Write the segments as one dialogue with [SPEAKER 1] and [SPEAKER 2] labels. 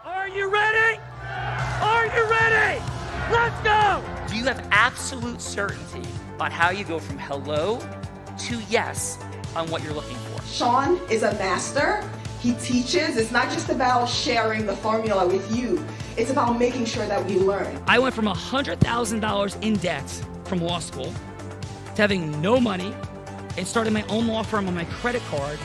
[SPEAKER 1] Are you ready? Are you ready? Let's go!
[SPEAKER 2] Do you have absolute certainty on how you go from hello to yes on what you're looking for?
[SPEAKER 3] Sean is a master. He teaches. It's not just about sharing the formula with you. It's about making sure that we learn.
[SPEAKER 1] I went from $100,000 in debt from law school to having no money and starting my own law firm on my credit card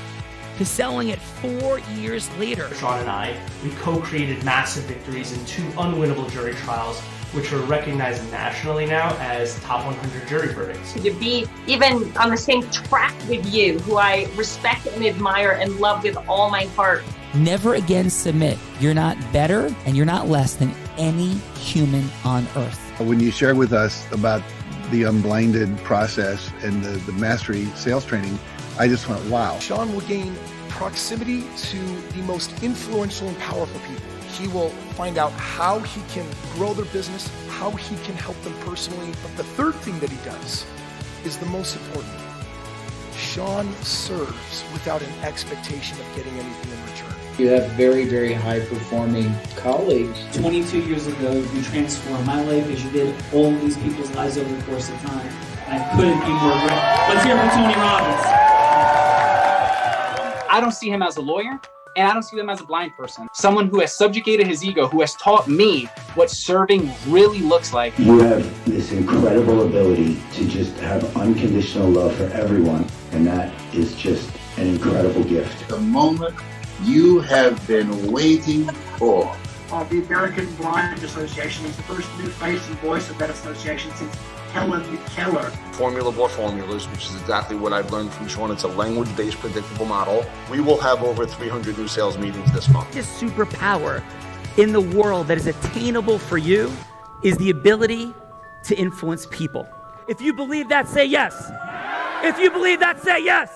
[SPEAKER 1] to selling it 4 years later.
[SPEAKER 4] Sean and I, we co-created massive victories in 2 unwinnable jury trials, which are recognized nationally now as top 100 jury verdicts.
[SPEAKER 5] To be even on the same track with you, who I respect and admire and love with all my heart.
[SPEAKER 6] Never again submit. You're not better and you're not less than any human on earth.
[SPEAKER 7] When you shared with us about the Unblinded process and the mastery sales training, I just went, wow.
[SPEAKER 8] Sean will gain proximity to the most influential and powerful people. He will find out how he can grow their business, how he can help them personally. But the third thing that he does is the most important. Sean serves without an expectation of getting anything in return.
[SPEAKER 9] You have very, very high-performing colleagues.
[SPEAKER 10] 22 years ago, you transformed my life as you did all these people's lives over the course of time. And I couldn't be more grateful. Let's hear from Tony Robbins.
[SPEAKER 11] I don't see him as a lawyer, and I don't see him as a blind person. Someone who has subjugated his ego, who has taught me what serving really looks like.
[SPEAKER 12] You have this incredible ability to just have unconditional love for everyone, and that is just an incredible gift.
[SPEAKER 13] The moment you have been waiting for.
[SPEAKER 14] The American Blind Association is the first new face and voice of that association since Helen Keller.
[SPEAKER 15] Formula for formulas, which is exactly what I've learned from Sean. It's a language-based predictable model. We will have over 300 new sales meetings this month.
[SPEAKER 1] This superpower in the world that is attainable for you is the ability to influence people. If you believe that, say yes. If you believe that, say yes.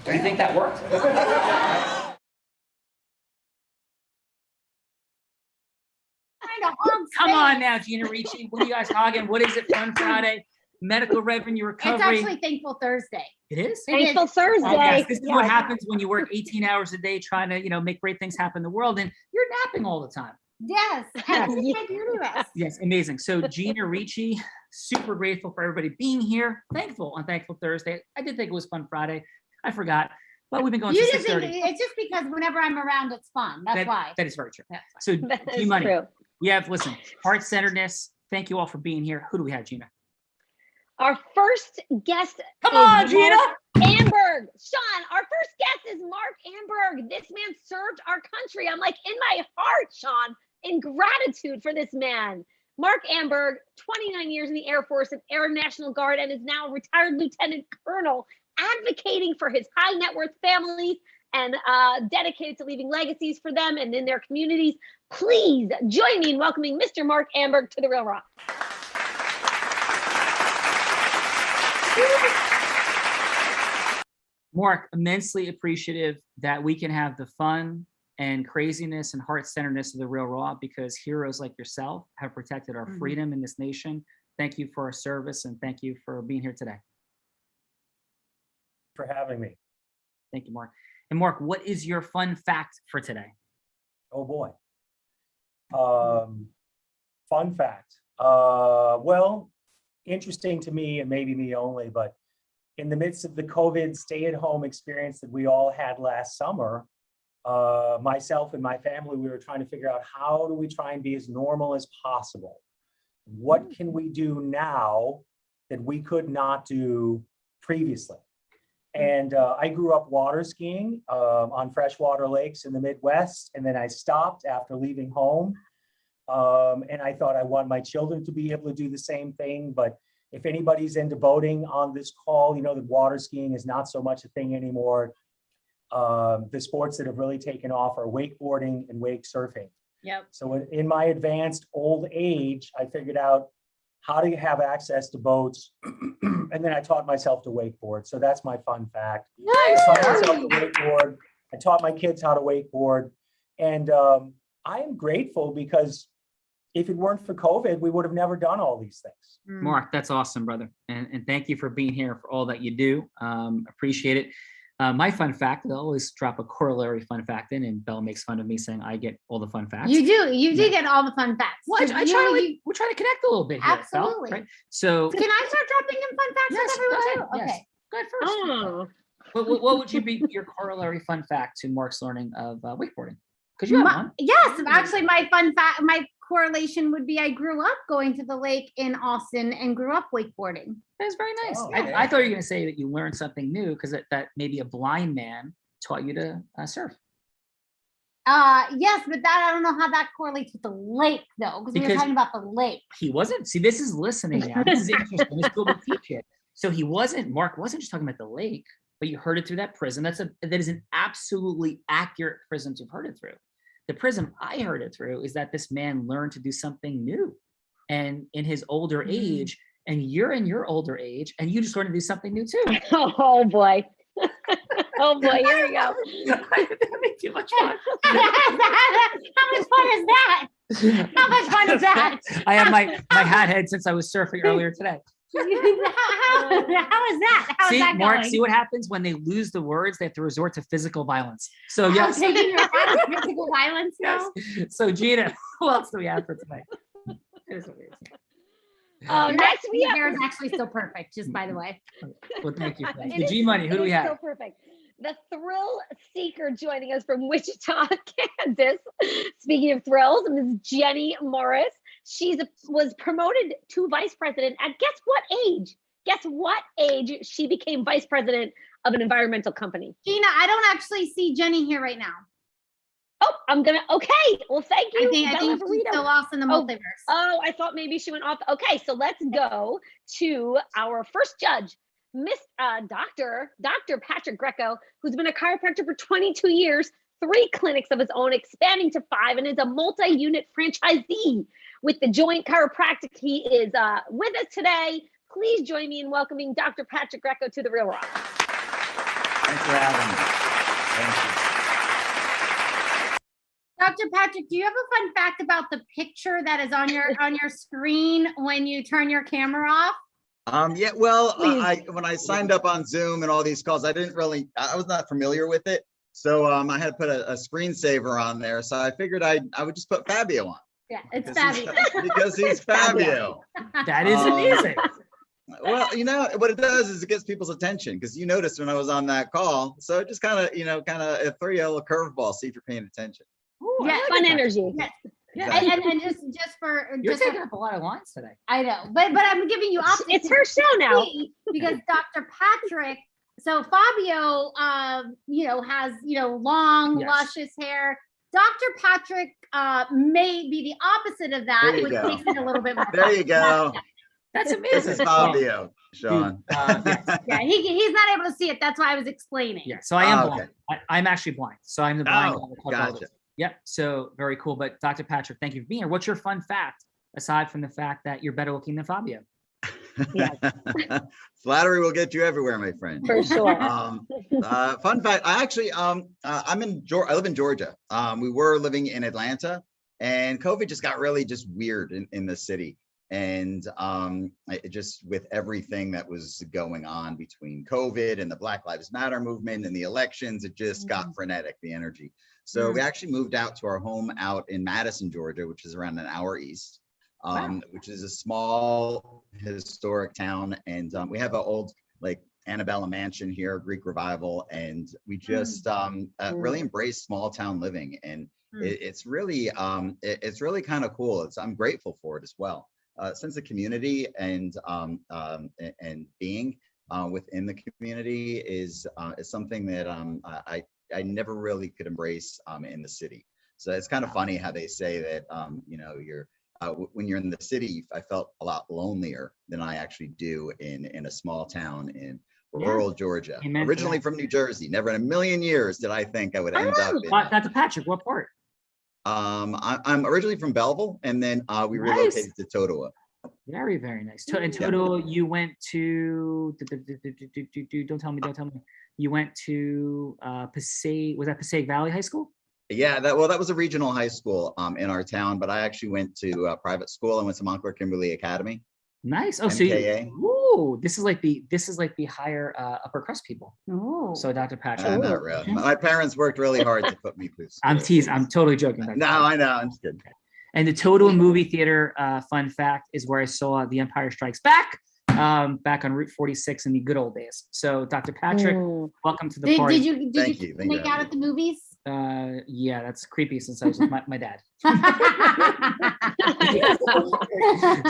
[SPEAKER 2] Do you think that worked? Come on now, Gina Ricci. What are you guys talking? What is it? Fun Friday, medical revenue recovery.
[SPEAKER 16] It's actually Thankful Thursday.
[SPEAKER 2] It is?
[SPEAKER 16] Thankful Thursday.
[SPEAKER 2] Yes, this is what happens when you work 18 hours a day trying to, make great things happen in the world, and you're napping all the time.
[SPEAKER 16] Yes.
[SPEAKER 2] Yes, amazing. So Gina Ricci, super grateful for everybody being here. Thankful on Thankful Thursday. I did think it was Fun Friday. I forgot. Well, we've been going since 6:30.
[SPEAKER 16] It's just because whenever I'm around, it's fun. That's why.
[SPEAKER 2] That is very true. Yeah. So G-Money, we have, heart-centeredness. Thank you all for being here. Who do we have, Gina?
[SPEAKER 17] Our first guest
[SPEAKER 2] Come on, Gina!
[SPEAKER 17] Amberg. Sean, our first guest is Mark Amberg. This man served our country. I'm like, in my heart, Sean, in gratitude for this man. Mark Amberg, 29 years in the Air Force and Air National Guard, and is now a retired lieutenant colonel, advocating for his high net worth families and dedicated to leaving legacies for them and in their communities. Please join me in welcoming Mr. Mark Amberg to the Real Raw.
[SPEAKER 2] Mark, immensely appreciative that we can have the fun and craziness and heart-centeredness of the Real Raw, because heroes like yourself have protected our freedom in this nation. Thank you for our service, and thank you for being here today.
[SPEAKER 18] For having me.
[SPEAKER 2] Thank you, Mark. And Mark, what is your fun fact for today?
[SPEAKER 18] Oh boy. Fun fact. Well, interesting to me, and maybe me only, but in the midst of the COVID stay-at-home experience that we all had last summer, myself and my family, we were trying to figure out how do we try and be as normal as possible? What can we do now that we could not do previously? And I grew up water skiing on freshwater lakes in the Midwest. And then I stopped after leaving home. And I thought I want my children to be able to do the same thing. But if anybody's into boating on this call, you know that water skiing is not so much a thing anymore. The sports that have really taken off are wakeboarding and wake surfing.
[SPEAKER 16] Yep.
[SPEAKER 18] So in my advanced old age, I figured out how to have access to boats. And then I taught myself to wakeboard. So that's my fun fact.
[SPEAKER 16] Nice.
[SPEAKER 18] I taught myself to wakeboard. I taught my kids how to wakeboard. And I am grateful because if it weren't for COVID, we would have never done all these things.
[SPEAKER 2] Mark, that's awesome, brother. And thank you for being here, for all that you do. Appreciate it. My fun fact, I'll always drop a corollary fun fact in, and Belle makes fun of me saying I get all the fun facts.
[SPEAKER 16] You do get all the fun facts.
[SPEAKER 2] Well, we're trying to connect a little bit here.
[SPEAKER 16] Absolutely.
[SPEAKER 2] Belle, right? So
[SPEAKER 16] can I start dropping in fun facts with everyone too?
[SPEAKER 2] Yes.
[SPEAKER 16] Okay.
[SPEAKER 2] Go ahead first. What would you be your corollary fun fact to Mark's learning of wakeboarding? Because you have one.
[SPEAKER 16] Yes, actually, my fun fact, my correlation would be I grew up going to the lake in Austin and grew up wakeboarding.
[SPEAKER 2] That's very nice.
[SPEAKER 18] Oh,
[SPEAKER 2] I thought you were going to say that you learned something new because that maybe a blind man taught you to surf.
[SPEAKER 16] Yes, but that I don't know how that correlates with the lake though, because we were talking about the lake.
[SPEAKER 2] He wasn't. See, this is listening now. This is interesting. This will teach it. So Mark wasn't just talking about the lake, but you heard it through that prism. That is an absolutely accurate prism to have heard it through. The prism I heard it through is that this man learned to do something new, and in his older age, and you're in your older age, and you just learned to do something new too.
[SPEAKER 17] Oh boy. Oh boy, here we go.
[SPEAKER 2] That makes too much fun.
[SPEAKER 16] How much fun is that? How much fun is that?
[SPEAKER 2] I have my hat head since I was surfing earlier today.
[SPEAKER 16] How is that? How is that
[SPEAKER 2] Mark,
[SPEAKER 16] going?
[SPEAKER 2] see what happens when they lose the words? They have to resort to physical violence. So yes.
[SPEAKER 16] Taking your hat of physical violence now?
[SPEAKER 2] Yes. So Gina, who else do we have for tonight?
[SPEAKER 17] Next we
[SPEAKER 16] your
[SPEAKER 17] have.
[SPEAKER 16] hair is actually still perfect, just by the way.
[SPEAKER 2] Well, thank you.
[SPEAKER 17] It
[SPEAKER 2] The
[SPEAKER 17] is-
[SPEAKER 2] G Money, who
[SPEAKER 17] it
[SPEAKER 2] do we
[SPEAKER 17] is
[SPEAKER 2] have?
[SPEAKER 17] So perfect. The thrill seeker joining us from Wichita, Kansas. Speaking of thrills, Ms. Jenny Morris. She was promoted to vice president at guess what age? Guess what age she became vice president of an environmental company?
[SPEAKER 16] Gina, I don't actually see Jenny here right now.
[SPEAKER 17] Oh, okay. Well, thank you.
[SPEAKER 16] I think she's still lost in the multiverse.
[SPEAKER 17] Oh, I thought maybe she went off. Okay, so let's go to our first judge, Dr. Patrick Greco, who's been a chiropractor for 22 years, 3 clinics of his own, expanding to 5, and is a multi-unit franchisee with the Joint Chiropractic. He is with us today. Please join me in welcoming Dr. Patrick Greco to The Real Rock.
[SPEAKER 19] Thanks for having me. Thank you.
[SPEAKER 16] Dr. Patrick, do you have a fun fact about the picture that is on your screen when you turn your camera off?
[SPEAKER 19] Yeah, well, when I signed up on Zoom and all these calls, I was not familiar with it. So I had to put a screensaver on there. So I figured I would just put Fabio on.
[SPEAKER 16] Yeah, it's Fabio.
[SPEAKER 19] Because he's Fabio.
[SPEAKER 2] That is amazing.
[SPEAKER 19] Well, what it does is it gets people's attention, because you noticed when I was on that call. So it just kind of throw you a little curveball, see if you're paying attention.
[SPEAKER 17] Ooh, yeah, fun energy.
[SPEAKER 16] Yeah. And just for
[SPEAKER 2] You're taking up a lot of lines today.
[SPEAKER 16] I know, but I'm giving you options.
[SPEAKER 17] It's her show now.
[SPEAKER 16] Because Dr. Patrick, so Fabio, has long, luscious hair. Dr. Patrick may be the opposite of that, which makes it a little bit more.
[SPEAKER 19] There you go.
[SPEAKER 2] That's amazing.
[SPEAKER 19] This is Fabio, Sean.
[SPEAKER 16] Yeah, he's not able to see it. That's why I was explaining.
[SPEAKER 2] Yeah, so I am blind. I'm actually blind. So I'm the blind guy.
[SPEAKER 19] Gotcha.
[SPEAKER 2] Yep. So very cool. But Dr. Patrick, thank you for being here. What's your fun fact, aside from the fact that you're better looking than Fabio?
[SPEAKER 19] Flattery will get you everywhere, my friend.
[SPEAKER 17] For sure.
[SPEAKER 19] Fun fact, I actually, I live in Georgia. We were living in Atlanta, and COVID just got really just weird in the city. And it just, with everything that was going on between COVID and the Black Lives Matter movement and the elections, it just got frenetic, the energy. So we actually moved out to our home out in Madison, Georgia, which is around an hour east, which is a small historic town. And we have an old Annabella mansion here, Greek revival. And we just really embrace small town living. And it's really kind of cool. I'm grateful for it as well. Sense of community and being within the community is something that I never really could embrace in the city. So it's kind of funny how they say that you're when you're in the city, I felt a lot lonelier than I actually do in a small town in rural Georgia. Originally from New Jersey, never in a million years did I think I would end up in.
[SPEAKER 2] Dr. Patrick, what part?
[SPEAKER 19] I'm originally from Belleville, and then we relocated to Totowa.
[SPEAKER 2] Very, very nice. In Totowa, you went to, don't tell me. You went to Passaic, was that Passaic Valley High School?
[SPEAKER 19] Yeah, that was a regional high school in our town, but I actually went to private school. I went to Montclair Kimberly Academy.
[SPEAKER 2] Nice. Oh,
[SPEAKER 19] MKA.
[SPEAKER 2] this is like the higher upper crust people.
[SPEAKER 16] Ooh.
[SPEAKER 2] So Dr. Patrick.
[SPEAKER 19] Not really. My parents worked really hard to put me through school.
[SPEAKER 2] I'm teasing. I'm totally joking. Dr.
[SPEAKER 19] No,
[SPEAKER 2] Patrick.
[SPEAKER 19] I know. I'm just kidding.
[SPEAKER 2] And the Total movie theater fun fact is where I saw The Empire Strikes Back, back on Route 46 in the good old days. So, Dr. Patrick, welcome to the party.
[SPEAKER 16] Did you make out at the movies?
[SPEAKER 2] Yeah, that's creepy since I was with my dad.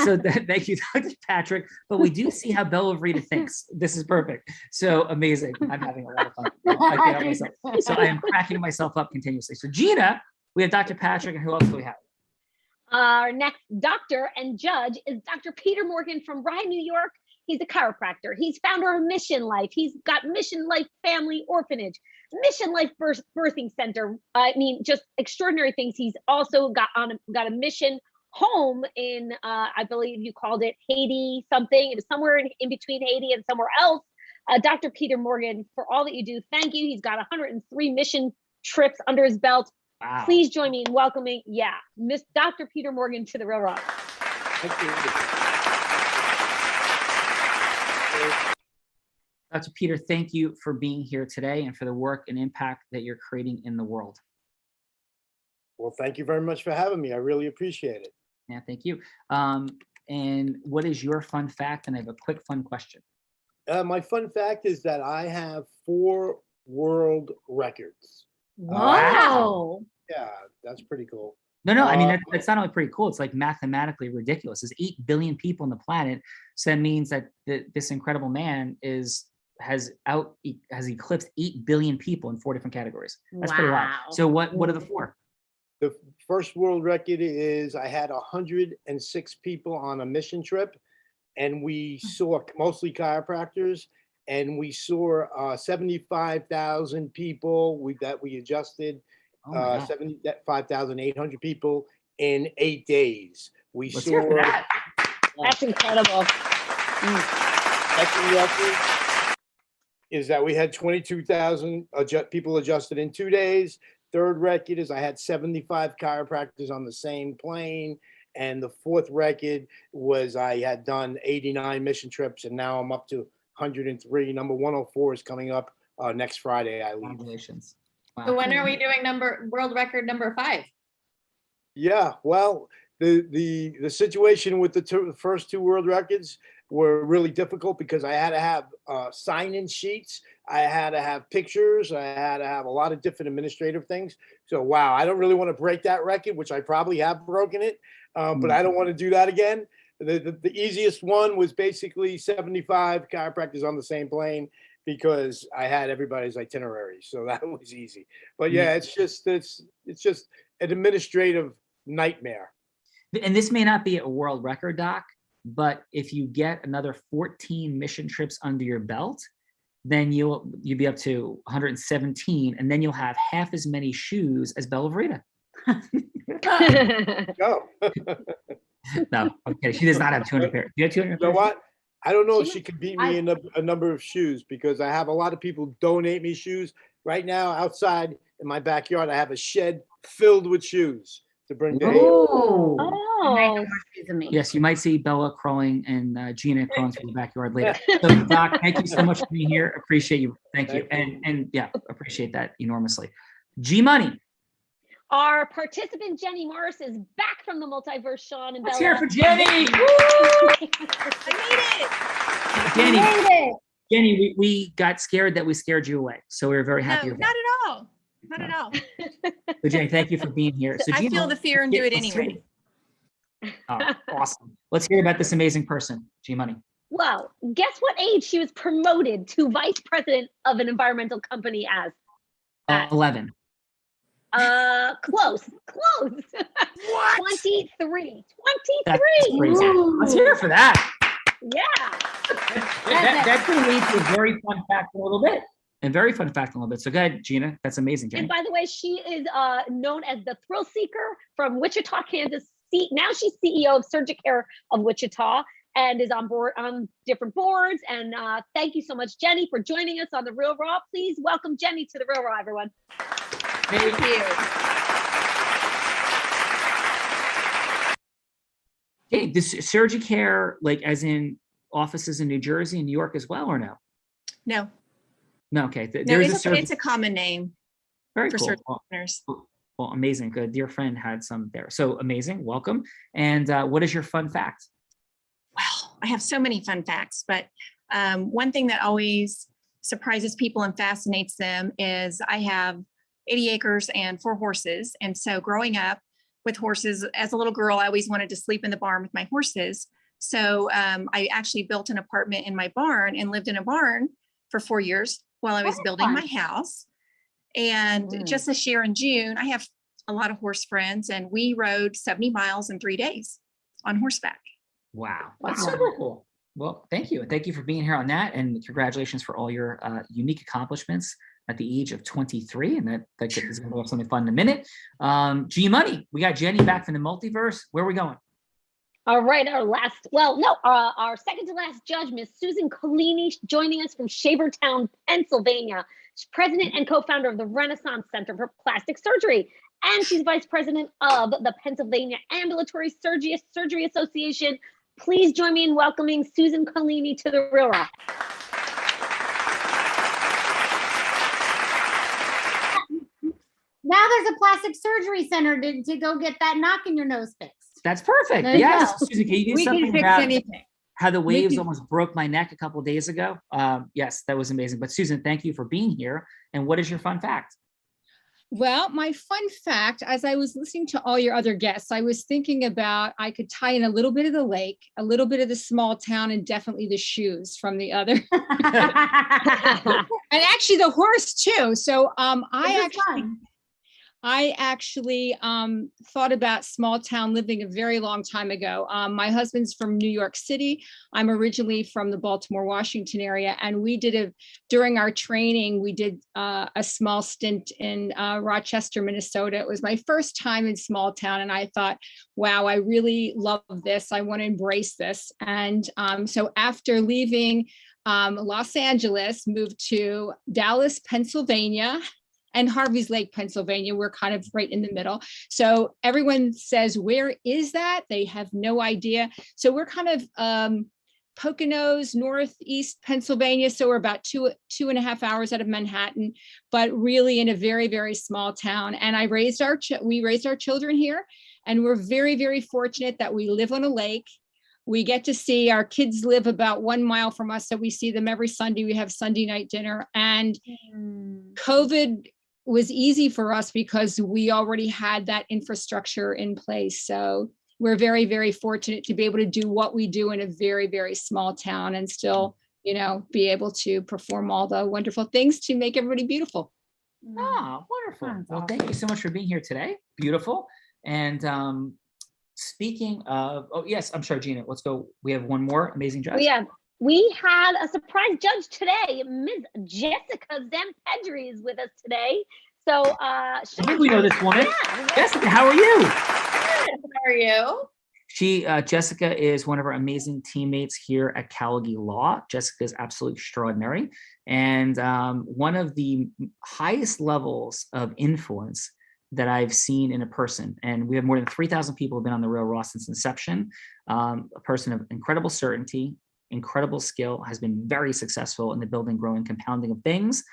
[SPEAKER 2] So thank you, Dr. Patrick. But we do see how Bella Rita thinks. This is perfect. So amazing. I'm having a lot of fun. I can't help myself. So I am cracking myself up continuously. So Gina, we have Dr. Patrick, and who else do we have?
[SPEAKER 17] Our next doctor and judge is Dr. Peter Morgan from Rye, New York. He's a chiropractor. He's founder of Mission Life. He's got Mission Life Family Orphanage, Mission Life Birthing Center. I mean, just extraordinary things. He's also got a mission home in, I believe you called it Haiti something. It was somewhere in between Haiti and somewhere else. Dr. Peter Morgan, for all that you do, thank you. He's got 103 mission trips under his belt.
[SPEAKER 2] Wow.
[SPEAKER 17] Please join me in welcoming, Miss Dr. Peter Morgan to the Real Rock.
[SPEAKER 2] Thank you. Dr. Peter, thank you for being here today and for the work and impact that you're creating in the world.
[SPEAKER 20] Well, thank you very much for having me. I really appreciate it.
[SPEAKER 2] Yeah, thank you. And what is your fun fact? And I have a quick fun question.
[SPEAKER 20] My fun fact is that I have 4 world records.
[SPEAKER 16] Wow.
[SPEAKER 20] Yeah, that's pretty cool.
[SPEAKER 2] No, I mean, that's not only pretty cool, it's like mathematically ridiculous. There's 8 billion people on the planet. So that means that this incredible man has eclipsed 8 billion people in 4 different categories. That's pretty wild. So what are the 4?
[SPEAKER 20] The first world record is I had 106 people on a mission trip, and we saw mostly chiropractors, and we saw 75,000 people that we adjusted, 75,800 people in 8 days.
[SPEAKER 2] Let's hear for that.
[SPEAKER 17] That's incredible.
[SPEAKER 20] Second record is that we had 22,000 people adjusted in 2 days. Third record is I had 75 chiropractors on the same plane. And the fourth record was I had done 89 mission trips, and now I'm up to 103. Number 104 is coming up next Friday. I leave.
[SPEAKER 2] Congratulations.
[SPEAKER 21] So when are we doing world record number 5?
[SPEAKER 20] Yeah, well, the situation with the first 2 world records were really difficult because I had to have sign-in sheets. I had to have pictures. I had to have a lot of different administrative things. So, wow, I don't really want to break that record, which I probably have broken it, but I don't want to do that again. The easiest one was basically 75 chiropractors on the same plane because I had everybody's itinerary. So that was easy. But yeah, it's just an administrative nightmare.
[SPEAKER 2] And this may not be a world record, Doc, but if you get another 14 mission trips under your belt, then you'll be up to 117, and then you'll have half as many shoes as Bella Rita.
[SPEAKER 20] Go.
[SPEAKER 2] No, okay, she does not have 200 pairs. Do you have 200 pairs?
[SPEAKER 20] You know what? I don't know if she could beat me in a number of shoes because I have a lot of people donate me shoes. Right now, outside in my backyard, I have a shed filled with shoes to bring to
[SPEAKER 2] Yes, you might see Bella crawling and Gina crawling through the backyard later. So, Doc, thank you so much for being here. Appreciate you. Thank you. And yeah, appreciate that enormously. G Money.
[SPEAKER 17] Our participant Jenny Morris is back from the multiverse. Sean and
[SPEAKER 2] Let's
[SPEAKER 17] Bella.
[SPEAKER 2] hear it for Jenny.
[SPEAKER 21] I
[SPEAKER 2] Jenny, Jenny, we got scared that we scared you away, so we were very happy.
[SPEAKER 21] No,
[SPEAKER 2] with
[SPEAKER 21] not
[SPEAKER 2] that.
[SPEAKER 21] at all. Not at all.
[SPEAKER 2] So Jenny, thank you for being here. So
[SPEAKER 21] I
[SPEAKER 2] Gina,
[SPEAKER 21] feel the fear and do it
[SPEAKER 2] let's hear
[SPEAKER 21] anyway.
[SPEAKER 2] Oh, awesome. Let's hear about this amazing person, G Money.
[SPEAKER 17] Well, guess what age she was promoted to vice president of an environmental company as?
[SPEAKER 2] 11.
[SPEAKER 17] Close. What? 23.
[SPEAKER 2] That's crazy. Let's hear it for that.
[SPEAKER 17] Yeah.
[SPEAKER 2] That's going to lead to a very fun fact in a little bit. So go ahead, Gina. That's amazing, Jenny.
[SPEAKER 17] And by the way, she is known as the Thrill Seeker from Wichita, Kansas. Now she's CEO of Surgicare of Wichita and is on different boards. And thank you so much, Jenny, for joining us on The Real Raw. Please welcome Jenny to The Real Raw, everyone.
[SPEAKER 21] Thank you.
[SPEAKER 2] Hey, this Surgicare, like as in offices in New Jersey and New York as well, or no?
[SPEAKER 21] No,
[SPEAKER 2] No, okay.
[SPEAKER 21] no, it's a common name
[SPEAKER 2] Very
[SPEAKER 21] for
[SPEAKER 2] cool.
[SPEAKER 21] surgery
[SPEAKER 2] Well,
[SPEAKER 21] centers.
[SPEAKER 2] well, amazing. Good. Dear friend had some there. So amazing. Welcome. And what is your fun fact?
[SPEAKER 21] Well, I have so many fun facts, but one thing that always surprises people and fascinates them is I have 80 acres and 4 horses. And so growing up with horses, as a little girl, I always wanted to sleep in the barn with my horses. So I actually built an apartment in my barn and lived in a barn for 4 years while I was building my house. And just this year in June, I have a lot of horse friends, and we rode 70 miles in 3 days on horseback.
[SPEAKER 2] Wow. That's super cool. Well, thank you. And thank you for being here on that. And congratulations for all your unique accomplishments at the age of 23. And that is going to have something fun in a minute. G Money, we got Jenny back from the multiverse. Where are we going?
[SPEAKER 17] All right, our second to last judge, Miss Susan Collini, joining us from Shavertown, Pennsylvania. She's president and co-founder of the Renaissance Center for Plastic Surgery, and she's vice president of the Pennsylvania Ambulatory Surgery Association. Please join me in welcoming Susan Collini to the Real Raw.
[SPEAKER 16] Now there's a plastic surgery center to go get that knock in your nose fixed.
[SPEAKER 2] That's perfect.
[SPEAKER 16] There you
[SPEAKER 2] Yes.
[SPEAKER 16] go.
[SPEAKER 2] Susan, can you do
[SPEAKER 16] We can
[SPEAKER 2] something
[SPEAKER 16] fix
[SPEAKER 2] about
[SPEAKER 16] anything.
[SPEAKER 2] how the waves almost broke my neck a couple of days ago? Yes, that was amazing. But Susan, thank you for being here. And what is your fun fact?
[SPEAKER 3] Well, my fun fact, as I was listening to all your other guests, I was thinking about I could tie in a little bit of the lake, a little bit of the small town, and definitely the shoes from the other. And actually the horse too. So I actually thought about small town living a very long time ago. My husband's from New York City. I'm originally from the Baltimore, Washington area. And during our training, we did a small stint in Rochester, Minnesota. It was my first time in small town. And I thought, wow, I really love this. I want to embrace this. And so after leaving Los Angeles, moved to Dallas, Pennsylvania, and Harvey's Lake, Pennsylvania. We're kind of right in the middle. So everyone says, where is that? They have no idea. So we're kind of Poconos, northeast Pennsylvania. So we're about two and a half hours out of Manhattan, but really in a very, very small town. And we raised our children here. And we're very, very fortunate that we live on a lake. We get to see our kids live about 1 mile from us. So we see them every Sunday. We have Sunday night dinner. And COVID was easy for us because we already had that infrastructure in place. So we're very, very fortunate to be able to do what we do in a very, very small town and still, be able to perform all the wonderful things to make everybody beautiful.
[SPEAKER 2] Oh, wonderful. Well, thank you so much for being here today. Beautiful. And speaking of, oh yes, I'm sorry, Gina, let's go. We have one more amazing judge.
[SPEAKER 17] We had a surprise judge today. Ms. Jessica Zampedri is with us today. So,
[SPEAKER 2] I think we know this woman. Yeah. Jessica, how are you?
[SPEAKER 21] Good. How are you?
[SPEAKER 2] Jessica is one of our amazing teammates here at Callagy Law. Jessica is absolutely extraordinary. And one of the highest levels of influence that I've seen in a person. And we have more than 3,000 people who have been on the Real Raw since inception. A person of incredible certainty, incredible skill, has been very successful in the building, growing, compounding of things.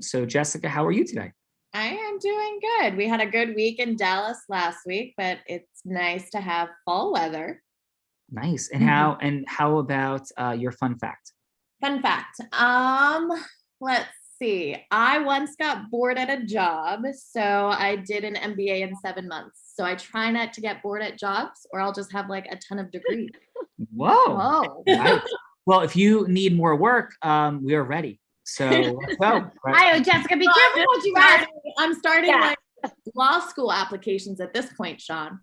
[SPEAKER 2] So Jessica, how are you today?
[SPEAKER 21] I am doing good. We had a good week in Dallas last week, but it's nice to have fall weather.
[SPEAKER 2] Nice. And how about your fun fact?
[SPEAKER 21] Fun fact. Let's see. I once got bored at a job, so I did an MBA in 7 months. So I try not to get bored at jobs, or I'll just have like a ton of degrees.
[SPEAKER 2] Whoa. Nice. Well, if you need more work, we are ready. So let's go.
[SPEAKER 16] Hi, Jessica, be careful what you ask.
[SPEAKER 21] I'm starting like law school applications at this point, Sean.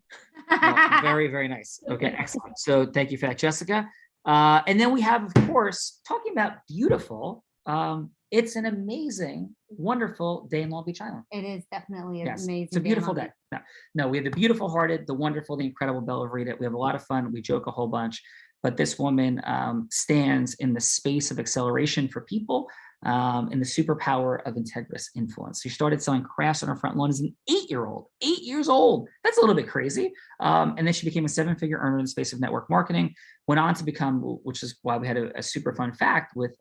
[SPEAKER 2] Well, very, very nice. Okay, excellent. So thank you for that, Jessica. And then we have, of course, talking about beautiful. It's an amazing, wonderful day in Long Beach Island.
[SPEAKER 16] It is definitely an amazing.
[SPEAKER 2] It's a beautiful day. No, we have the beautiful hearted, the wonderful, the incredible Bella Rita. We have a lot of fun. We joke a whole bunch. But this woman stands in the space of acceleration for people. and the superpower of integrous influence. She started selling crafts on her front lawn as an 8-year-old, 8 years old. That's a little bit crazy. And then she became a 7-figure earner in the space of network marketing, went on to become, which is why we had a super fun fact with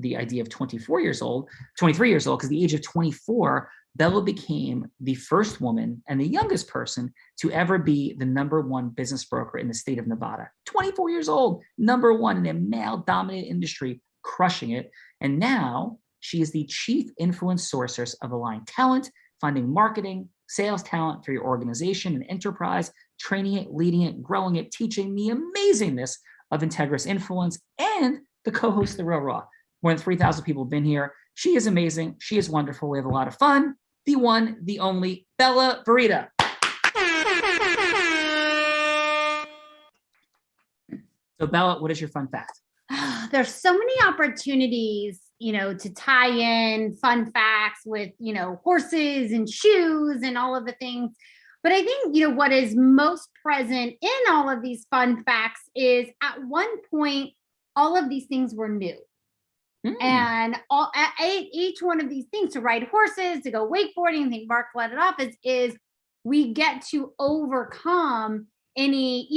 [SPEAKER 2] the idea of 23 years old, because the age of 24, Bella became the first woman and the youngest person to ever be the #1 business broker in the state of Nevada. 24 years old, #1 in a male-dominated industry, crushing it. And now she is the chief influence sourcers of aligned talent, finding marketing, sales talent for your organization and enterprise, training it, leading it, growing it, teaching the amazingness of integrous influence, and the co-host of The Real Raw. More than 3,000 people have been here. She is amazing. She is wonderful. We have a lot of fun. The one, the only, Bella Verita. So Bella, what is your fun fact?
[SPEAKER 16] There's so many opportunities, to tie in fun facts with, horses and shoes and all of the things. But I think, what is most present in all of these fun facts is at one point, all of these things were new. And each one of these things, to ride horses, to go wakeboarding, I think Mark let it off, is we get to overcome any,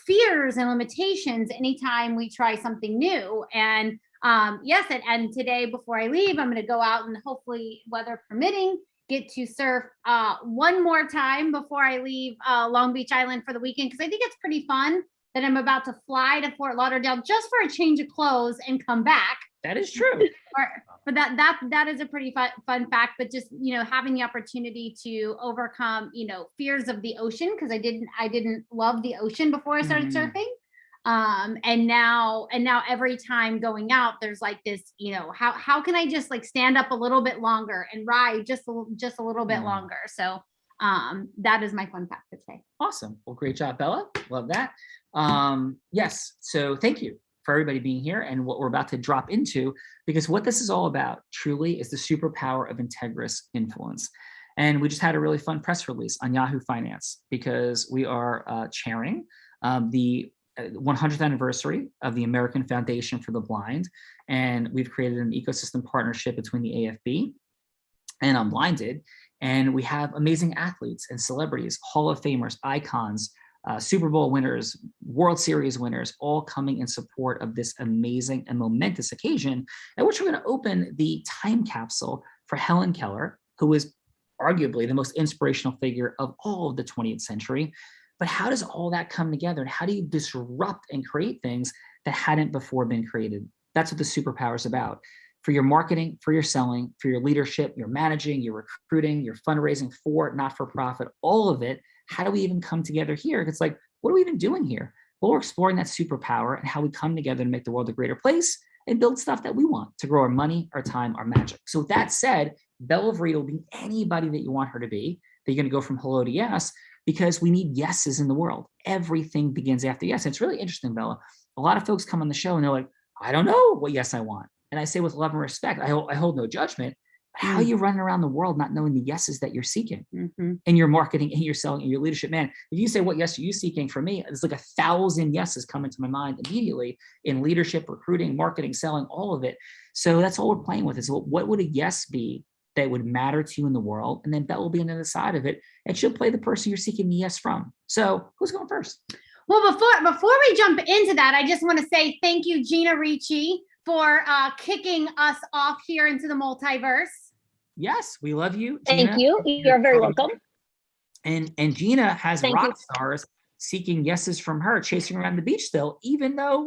[SPEAKER 16] fears and limitations anytime we try something new. And yes, and today before I leave, I'm going to go out and hopefully, weather permitting, get to surf one more time before I leave Long Beach Island for the weekend, because I think it's pretty fun that I'm about to fly to Fort Lauderdale just for a change of clothes and come back.
[SPEAKER 2] That is true.
[SPEAKER 16] But that is a pretty fun fact. But just having the opportunity to overcome fears of the ocean, because I didn't love the ocean before I started surfing. And now every time going out, there's like this, how can I just like stand up a little bit longer and ride just a little bit longer? So that is my fun fact for today.
[SPEAKER 2] Awesome. Well, great job, Bella. Love that. Yes. So thank you for everybody being here and what we're about to drop into, because what this is all about truly is the superpower of integrous influence. And we just had a really fun press release on Yahoo Finance, because we are chairing the 100th anniversary of the American Foundation for the Blind. And we've created an ecosystem partnership between the AFB and Unblinded. And we have amazing athletes and celebrities, Hall of Famers, icons, Super Bowl winners, World Series winners, all coming in support of this amazing and momentous occasion, at which we're going to open the time capsule for Helen Keller, who is arguably the most inspirational figure of all of the 20th century. But how does all that come together? And how do you disrupt and create things that hadn't before been created? That's what the superpower is about. For your marketing, for your selling, for your leadership, your managing, your recruiting, your fundraising for not-for-profit, all of it. How do we even come together here? It's like, what are we even doing here? Well, we're exploring that superpower and how we come together to make the world a greater place and build stuff that we want to grow our money, our time, our magic. So with that said, Bella Verita will be anybody that you want her to be. That you're going to go from hello to yes, because we need yeses in the world. Everything begins after yes. And it's really interesting, Bella. A lot of folks come on the show and they're like, I don't know what yes I want. And I say with love and respect, I hold no judgment. How are you running around the world not knowing the yeses that you're seeking in your marketing, in your selling, in your leadership? Man, if you say, what yes are you seeking from me? It's like 1,000 yeses come into my mind immediately in leadership, recruiting, marketing, selling, all of it. So that's all we're playing with is what would a yes be that would matter to you in the world? And then Belle will be on the other side of it, and she'll play the person you're seeking the yes from. So who's going first?
[SPEAKER 16] Well, before we jump into that, I just want to say thank you, Gina Ricci, for kicking us off here into the multiverse.
[SPEAKER 2] Yes, we love you, Gina.
[SPEAKER 17] Thank you. You're very welcome.
[SPEAKER 2] And Gina has rock stars seeking yeses from her, chasing around the beach still, even though,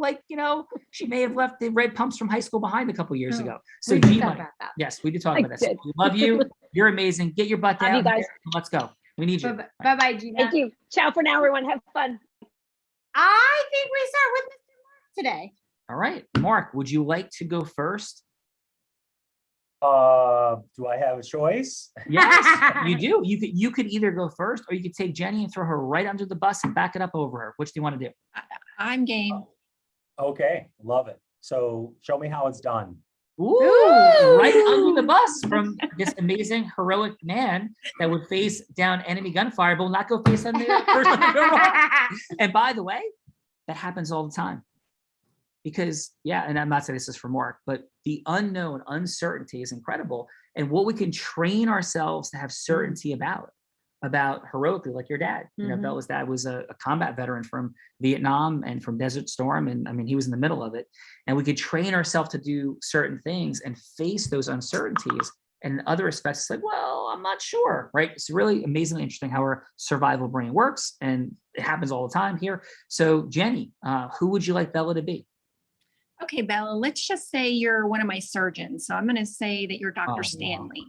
[SPEAKER 2] she may have left the red pumps from high school behind a couple years ago. So Gina, yes, we did talk about that. So we love you. You're amazing. Get your butt down.
[SPEAKER 17] You guys.
[SPEAKER 2] Let's go. We need you.
[SPEAKER 16] Bye-bye, Gina.
[SPEAKER 17] Thank you. Ciao for now, everyone. Have fun.
[SPEAKER 16] I think we start with Mr. Mark today.
[SPEAKER 2] All right. Mark, would you like to go first?
[SPEAKER 18] Do I have a choice?
[SPEAKER 2] Yes, you do. You could either go first, or you could take Jenny and throw her right under the bus and back it up over her. Which do you want to do?
[SPEAKER 21] I'm game.
[SPEAKER 18] Okay, love it. So show me how it's done.
[SPEAKER 2] Ooh, right under the bus from this amazing, heroic man that would face down enemy gunfire, but will not go face on the person. And by the way, that happens all the time. because yeah, and I'm not saying this is for Mark, but the unknown, uncertainty is incredible. And what we can train ourselves to have certainty about heroically, like your dad. You know, Bella's dad was a combat veteran from Vietnam and from Desert Storm. And I mean, he was in the middle of it. And we could train ourselves to do certain things and face those uncertainties. And in other aspects, it's like, well, I'm not sure, right? It's really amazingly interesting how our survival brain works. And it happens all the time here. So Jenny, who would you like Bella to be?
[SPEAKER 21] Okay, Bella, let's just say you're one of my surgeons. So I'm going to say that you're Dr. Stanley.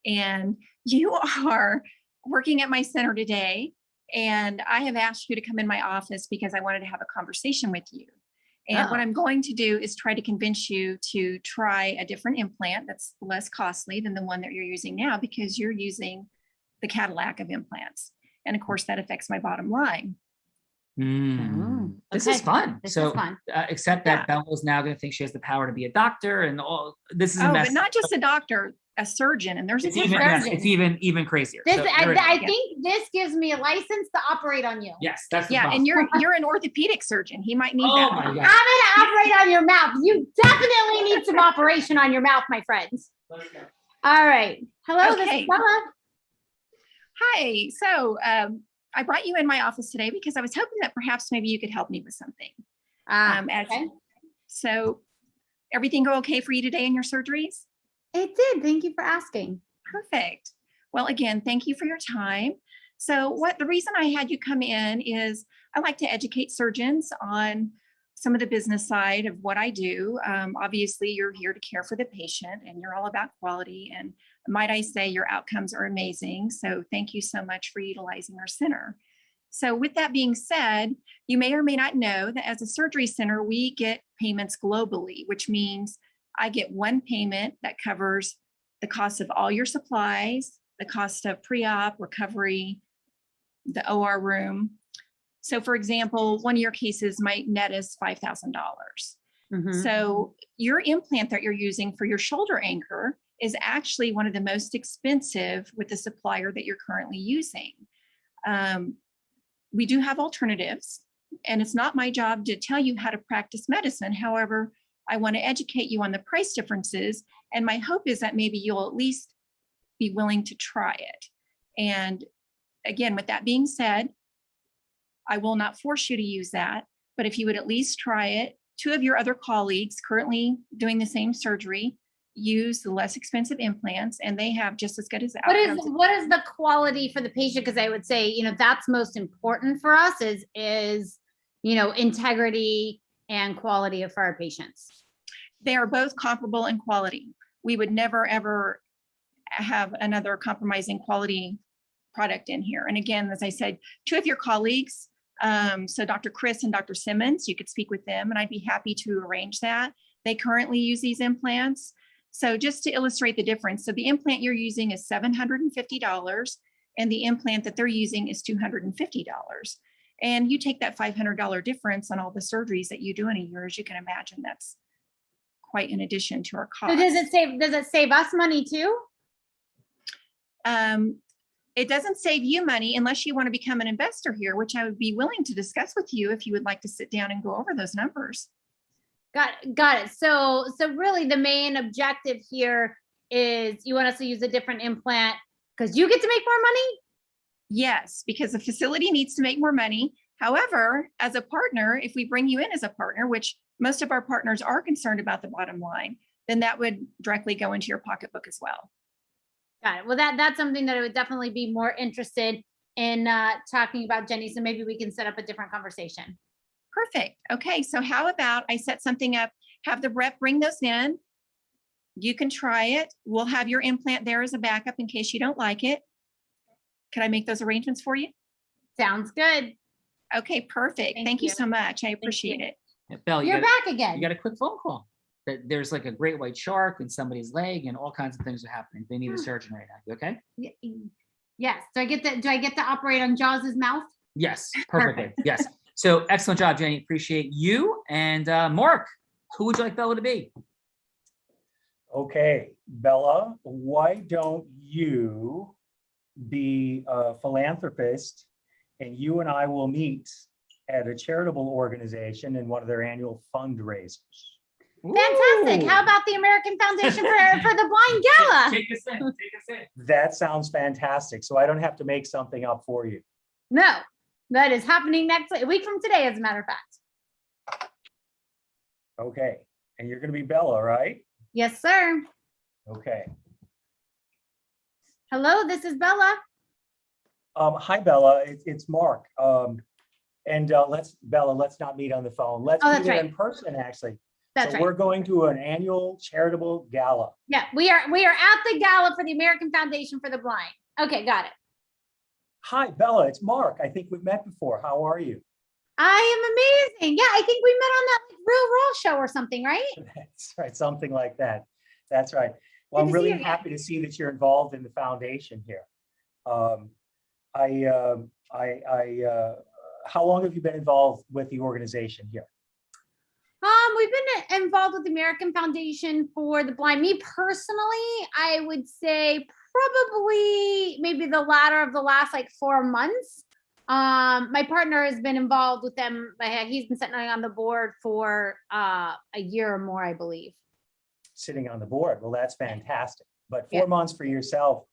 [SPEAKER 21] And you are working at my center today. And I have asked you to come in my office because I wanted to have a conversation with you. And what I'm going to do is try to convince you to try a different implant that's less costly than the one that you're using now, because you're using the Cadillac of implants. And of course, that affects my bottom line.
[SPEAKER 2] This is fun. Except that Bella is now going to think she has the power to be a doctor, and all this is a mess.
[SPEAKER 21] But not just a doctor, a surgeon, and there's a
[SPEAKER 2] difference. It's even crazier.
[SPEAKER 16] This, I think this gives me a license to operate on you.
[SPEAKER 2] Yes, that's
[SPEAKER 21] and you're an orthopedic surgeon. He might need that.
[SPEAKER 16] I'm going to operate on your mouth. You definitely need some operation on your mouth, my friends. All right. Hello, this is Bella.
[SPEAKER 21] Hi. So I brought you in my office today because I was hoping that perhaps maybe you could help me with something. So everything go okay for you today in your surgeries?
[SPEAKER 16] It did. Thank you for asking.
[SPEAKER 21] Perfect. Well, again, thank you for your time. So the reason I had you come in is I like to educate surgeons on some of the business side of what I do. Obviously, you're here to care for the patient and you're all about quality. And might I say your outcomes are amazing. So thank you so much for utilizing our center. So with that being said, you may or may not know that as a surgery center, we get payments globally, which means I get one payment that covers the cost of all your supplies, the cost of pre-op, recovery, the OR room. So for example, one of your cases might net us $5,000. So your implant that you're using for your shoulder anchor is actually one of the most expensive with the supplier that you're currently using. We do have alternatives, and it's not my job to tell you how to practice medicine. However, I want to educate you on the price differences. And my hope is that maybe you'll at least be willing to try it. And again, with that being said, I will not force you to use that, but if you would at least try it, 2 of your other colleagues currently doing the same surgery use the less expensive implants, and they have just as good as outcomes.
[SPEAKER 16] What is the quality for the patient? Because I would say, that's most important for us is integrity and quality for our patients.
[SPEAKER 21] They are both comparable in quality. We would never, ever have another compromising quality product in here. And again, as I said, 2 of your colleagues, so Dr. Chris and Dr. Simmons, you could speak with them and I'd be happy to arrange that. They currently use these implants. So just to illustrate the difference, so the implant you're using is $750 and the implant that they're using is $250. And you take that $500 difference on all the surgeries that you do in a year, as you can imagine, that's quite in addition to our cost.
[SPEAKER 16] So does it save us money too?
[SPEAKER 21] It doesn't save you money unless you want to become an investor here, which I would be willing to discuss with you if you would like to sit down and go over those numbers.
[SPEAKER 16] Got it. So really the main objective here is you want us to use a different implant because you get to make more money?
[SPEAKER 21] Yes, because the facility needs to make more money. However, as a partner, if we bring you in as a partner, which most of our partners are concerned about the bottom line, then that would directly go into your pocketbook as well.
[SPEAKER 16] Got it. Well, that's something that I would definitely be more interested in talking about, Jenny. So maybe we can set up a different conversation.
[SPEAKER 21] Perfect. Okay. So how about I set something up, have the rep bring those in. You can try it. We'll have your implant there as a backup in case you don't like it. Can I make those arrangements for you?
[SPEAKER 16] Sounds good.
[SPEAKER 21] Okay, perfect. Thank you so much. I appreciate it.
[SPEAKER 2] Belle,
[SPEAKER 16] You're back again.
[SPEAKER 2] You got a quick phone call. That there's like a great white shark in somebody's leg and all kinds of things are happening. They need a surgeon right now. You okay?
[SPEAKER 16] Yes. Do I get to operate on Jaws's mouth?
[SPEAKER 2] Yes. Perfectly. Yes. So excellent job, Jenny. Appreciate you. And Mark, who would you like Bella to be?
[SPEAKER 18] Okay, Bella, why don't you be a philanthropist and you and I will meet at a charitable organization in one of their annual fundraisers.
[SPEAKER 16] Fantastic. How about the American Foundation for the Blind Gala?
[SPEAKER 2] Take us in. Take us in.
[SPEAKER 18] That sounds fantastic. So I don't have to make something up for you.
[SPEAKER 16] No, that is happening a week from today, as a matter of fact.
[SPEAKER 18] Okay. And you're going to be Bella, right?
[SPEAKER 16] Yes, sir.
[SPEAKER 18] Okay.
[SPEAKER 16] Hello, this is Bella.
[SPEAKER 18] Hi, Bella. It's Mark. Bella, let's not meet on the phone. Let's meet
[SPEAKER 16] that's right.
[SPEAKER 18] in person, actually.
[SPEAKER 16] That's
[SPEAKER 18] so
[SPEAKER 16] right.
[SPEAKER 18] We're going to an annual charitable gala.
[SPEAKER 16] Yeah, we are at the gala for the American Foundation for the Blind. Okay, got it.
[SPEAKER 18] Hi, Bella. It's Mark. I think we've met before. How are you?
[SPEAKER 16] I am amazing. Yeah, I think we met on that Real Raw show or something, right?
[SPEAKER 18] That's right. Something like that. That's right. Well, I'm really happy to see that you're involved in the foundation here. How long have you been involved with the organization here?
[SPEAKER 16] We've been involved with the American Foundation for the Blind. Me personally, I would say probably maybe the latter of the last 4 months. My partner has been involved with them. He's been sitting on the board for a year or more, I believe.
[SPEAKER 18] Sitting on the board. Well, that's fantastic. But 4 months for yourself.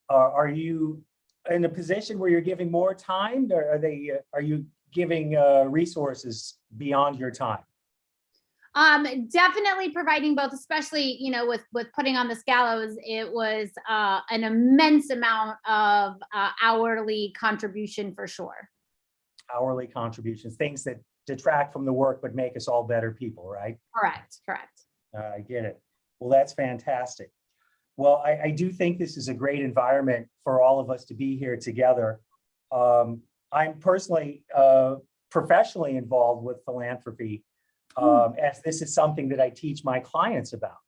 [SPEAKER 18] Are you in a position where you're giving more time, or are you giving resources beyond your time?
[SPEAKER 16] Definitely providing both, especially, with putting on this gala, it was an immense amount of hourly contribution for sure. Hourly
[SPEAKER 18] contributions, things that detract from the work but make us all better people, right?
[SPEAKER 16] Correct.
[SPEAKER 18] I get it. Well, that's fantastic. Well, I do think this is a great environment for all of us to be here together. I'm personally professionally involved with philanthropy, as this is something that I teach my clients about.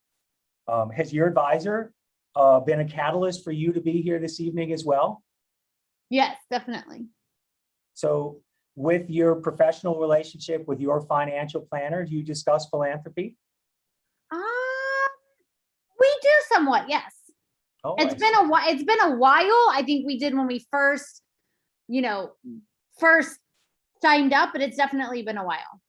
[SPEAKER 18] Has your advisor been a catalyst for you to be here this evening as well?
[SPEAKER 16] Yes, definitely.
[SPEAKER 18] So with your professional relationship with your financial planner, do you discuss philanthropy?
[SPEAKER 16] We do somewhat, yes.
[SPEAKER 18] Oh,
[SPEAKER 16] it's been a while. I think we did when we first signed up, but it's definitely been a while.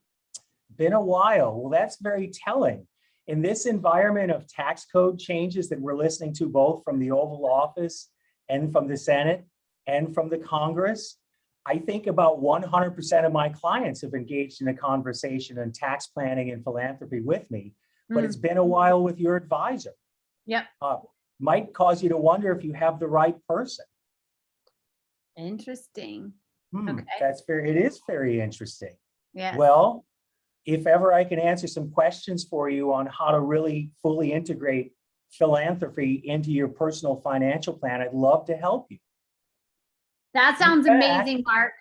[SPEAKER 18] Been a while. Well, that's very telling. In this environment of tax code changes that we're listening to both from the Oval Office and from the Senate and from the Congress, I think about 100% of my clients have engaged in a conversation on tax planning and philanthropy with me, but it's been a while with your advisor.
[SPEAKER 16] Yep.
[SPEAKER 18] Might cause you to wonder if you have the right person.
[SPEAKER 16] Interesting.
[SPEAKER 18] Okay. It is very interesting.
[SPEAKER 16] Yeah.
[SPEAKER 18] Well, if ever I can answer some questions for you on how to really fully integrate philanthropy into your personal financial plan, I'd love to help you.
[SPEAKER 16] That sounds amazing, Mark.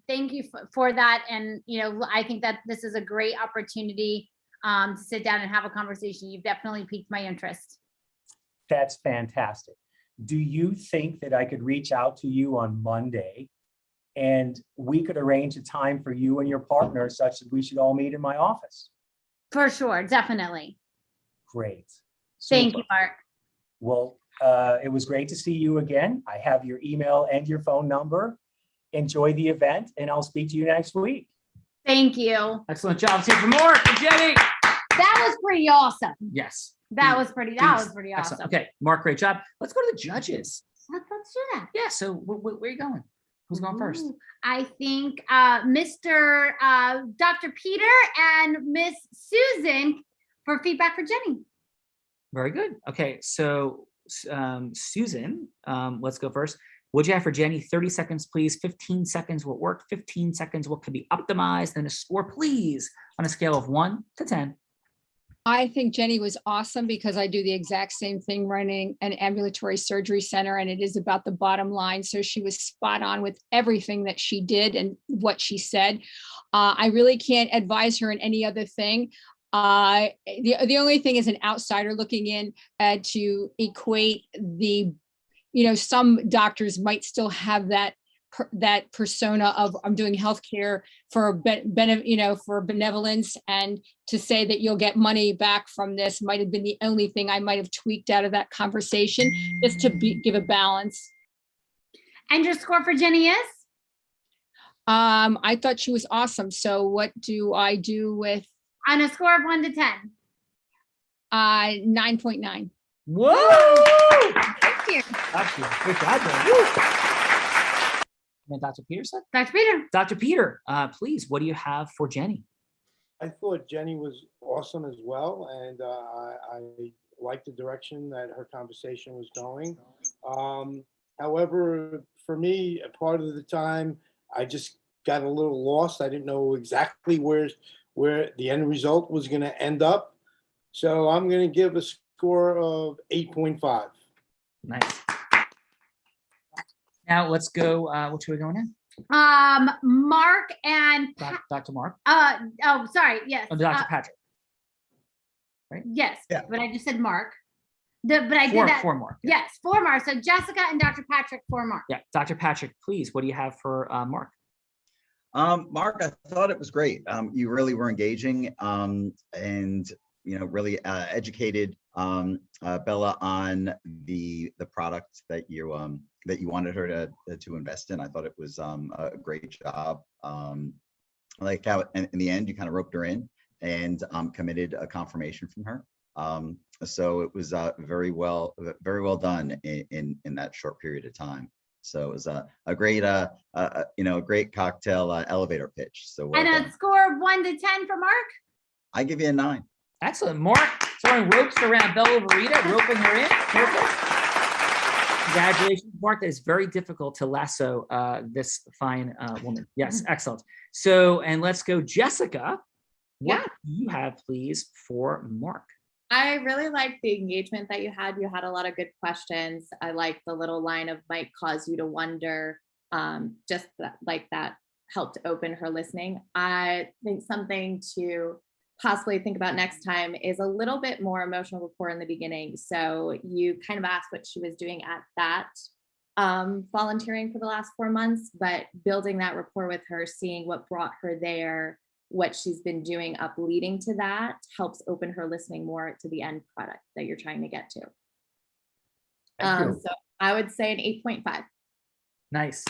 [SPEAKER 16] Thank you for that. And, I think that this is a great opportunity to sit down and have a conversation. You've definitely piqued my interest.
[SPEAKER 18] That's fantastic. Do you think that I could reach out to you on Monday and we could arrange a time for you and your partner such that we should all meet in my office?
[SPEAKER 16] For sure. Definitely.
[SPEAKER 18] Great.
[SPEAKER 16] Thank you, Mark.
[SPEAKER 18] Well, it was great to see you again. I have your email and your phone number. Enjoy the event, and I'll speak to you next week.
[SPEAKER 16] Thank you.
[SPEAKER 2] Excellent job. Take for Mark and Jenny.
[SPEAKER 16] That was pretty awesome.
[SPEAKER 2] Yes.
[SPEAKER 16] That was pretty awesome.
[SPEAKER 2] Excellent. Okay, Mark, great job. Let's go to the judges.
[SPEAKER 16] Let's do that.
[SPEAKER 2] Yeah, so where are you going? Who's going first?
[SPEAKER 16] I think Mr. Dr. Peter and Miss Susan for feedback for Jenny.
[SPEAKER 2] Very good. Okay, so Susan, let's go first. What'd you have for Jenny? 30 seconds, please. 15 seconds what worked, 15 seconds what could be optimized, and a score, please, on a scale of 1 to 10.
[SPEAKER 3] I think Jenny was awesome because I do the exact same thing running an ambulatory surgery center, and it is about the bottom line. So she was spot on with everything that she did and what she said. I really can't advise her in any other thing. The only thing is an outsider looking in to equate the, some doctors might still have that persona of I'm doing healthcare for benevolence, and to say that you'll get money back from this might have been the only thing I might have tweaked out of that conversation, just to give a balance.
[SPEAKER 16] And your score for Jenny is?
[SPEAKER 3] I thought she was awesome. So what do I do with
[SPEAKER 16] On a score of 1 to 10.
[SPEAKER 3] 9.9?
[SPEAKER 2] Whoa!
[SPEAKER 16] Thank you.
[SPEAKER 2] Good job, Woo! And Dr. Peterson?
[SPEAKER 16] Dr. Peter.
[SPEAKER 2] Dr. Peter, please, what do you have for Jenny?
[SPEAKER 20] I thought Jenny was awesome as well, and I liked the direction that her conversation was going. However, for me, a part of the time, I just got a little lost. I didn't know exactly where the end result was going to end up. So I'm going to give a score of 8.5.
[SPEAKER 2] Nice. Now let's go. Which way are we going in?
[SPEAKER 16] Mark and
[SPEAKER 2] Dr. Mark.
[SPEAKER 16] Oh, sorry. Yes.
[SPEAKER 2] Dr. Patrick. Right?
[SPEAKER 16] Yes.
[SPEAKER 2] Yeah.
[SPEAKER 16] But I just said Mark. But I
[SPEAKER 2] Four,
[SPEAKER 16] did that.
[SPEAKER 2] four more.
[SPEAKER 16] Yes, 4 more. So Jessica and Dr. Patrick, 4 more.
[SPEAKER 2] Yeah. Dr. Patrick, please, what do you have for Mark?
[SPEAKER 19] Mark, I thought it was great. You really were engaging and really educated Bella on the product that you wanted her to invest in. I thought it was a great job. Like how in the end you kind of roped her in and committed a confirmation from her. So it was very well done in that short period of time. So it was a great great cocktail elevator pitch. So well
[SPEAKER 16] and a
[SPEAKER 19] done.
[SPEAKER 16] score of 1 to 10 for Mark.
[SPEAKER 19] I give you a 9.
[SPEAKER 2] Excellent. Mark throwing ropes around Bella Verita, roping her in. Perfect. Congratulations, Mark. That is very difficult to lasso this fine woman. Yes, excellent. So, and let's go, Jessica. What do you have, please, for Mark?
[SPEAKER 4] I really liked the engagement that you had. You had a lot of good questions. I liked the little line of might cause you to wonder. Just that helped open her listening. I think something to possibly think about next time is a little bit more emotional rapport in the beginning. So you kind of asked what she was doing at that volunteering for the last 4 months, but building that rapport with her, seeing what brought her there, what she's been doing up leading to that helps open her listening more to the end product that you're trying to get to. So I would say an 8.5.
[SPEAKER 2] Nice.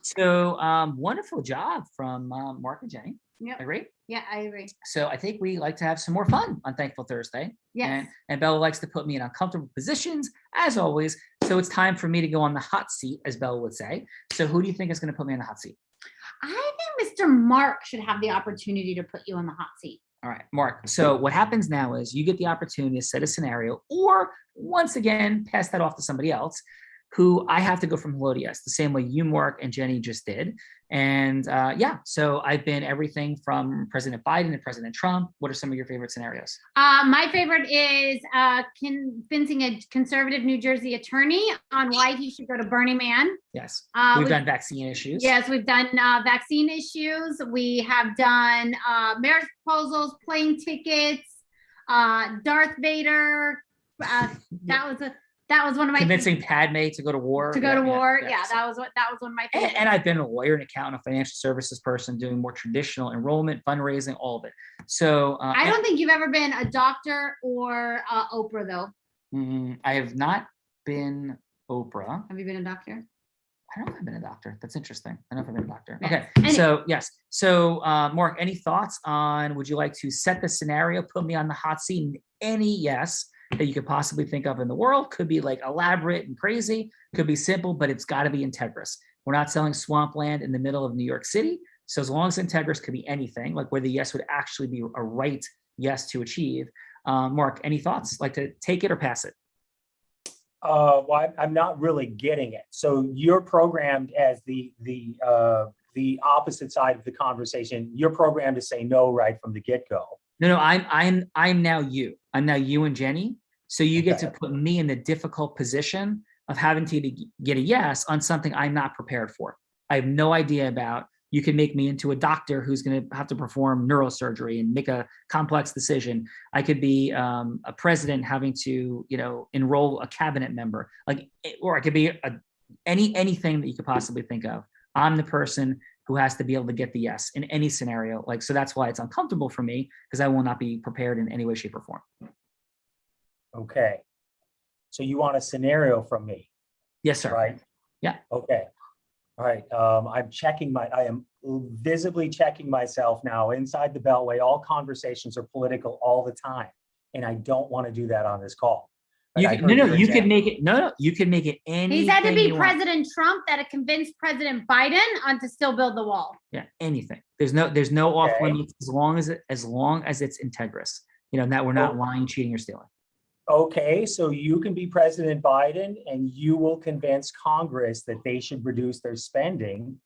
[SPEAKER 2] So wonderful job from Mark and Jenny.
[SPEAKER 16] Yep.
[SPEAKER 2] Agree?
[SPEAKER 16] Yeah, I agree.
[SPEAKER 2] So I think we like to have some more fun on Thankful Thursday.
[SPEAKER 16] Yes.
[SPEAKER 2] And Bella likes to put me in uncomfortable positions, as always. So it's time for me to go on the hot seat, as Bella would say. So who do you think is going to put me on the hot seat?
[SPEAKER 16] I think Mr. Mark should have the opportunity to put you on the hot seat.
[SPEAKER 2] All right, Mark. So what happens now is you get the opportunity to set a scenario, or once again, pass that off to somebody else who I have to go from hello to yes, the same way you, Mark, and Jenny just did. And so I've been everything from President Biden to President Trump. What are some of your favorite scenarios?
[SPEAKER 16] My favorite is convincing a conservative New Jersey attorney on why he should go to Burning Man.
[SPEAKER 2] Yes, we've done vaccine issues.
[SPEAKER 16] Yes, we've done vaccine issues. We have done marriage proposals, plane tickets, Darth Vader. That was one of my
[SPEAKER 2] convincing Padme to go to war.
[SPEAKER 16] That was one of my favorites.
[SPEAKER 2] And I've been a lawyer, an accountant, a financial services person, doing more traditional enrollment, fundraising, all of it. So
[SPEAKER 16] I don't think you've ever been a doctor or Oprah, though.
[SPEAKER 2] I have not been Oprah.
[SPEAKER 16] Have you been a doctor?
[SPEAKER 2] I don't know if I've been a doctor. That's interesting. I don't know if I've been a doctor.
[SPEAKER 16] Yes.
[SPEAKER 2] Okay.
[SPEAKER 16] Anyway.
[SPEAKER 2] So yes. So Mark, any thoughts on, would you like to set the scenario, put me on the hot seat? Any yes that you could possibly think of in the world. Could be like elaborate and crazy, could be simple, but it's got to be integrous. We're not selling swampland in the middle of New York City. So as long as integrous could be anything, like where the yes would actually be a right yes to achieve. Mark, any thoughts? Like to take it or pass it?
[SPEAKER 18] Well, I'm not really getting it. So you're programmed as the opposite side of the conversation. You're programmed to say no right from the get-go.
[SPEAKER 2] No, I'm now you. I'm now you and Jenny. So you get to put me in the difficult position of having to get a yes on something I'm not prepared for. I have no idea about. You can make me into a doctor who's going to have to perform neurosurgery and make a complex decision. I could be a president having to, enroll a cabinet member, or I could be anything that you could possibly think of. I'm the person who has to be able to get the yes in any scenario. So that's why it's uncomfortable for me, because I will not be prepared in any way, shape, or form.
[SPEAKER 18] Okay. So you want a scenario from me?
[SPEAKER 2] Yes, sir.
[SPEAKER 18] Right?
[SPEAKER 2] Yeah.
[SPEAKER 18] Okay. All right, I am visibly checking myself now inside the Beltway. All conversations are political all the time. And I don't want to do that on this call.
[SPEAKER 2] You can, you can make it, you can make it anything
[SPEAKER 16] He said to be
[SPEAKER 2] you want.
[SPEAKER 16] President Trump that it convinced President Biden on to still build the wall.
[SPEAKER 2] Yeah, anything. There's no off limits as long as it's integrous, and that we're not lying, cheating, or stealing.
[SPEAKER 18] Okay, so you can be President Biden and you will convince Congress that they should reduce their spending,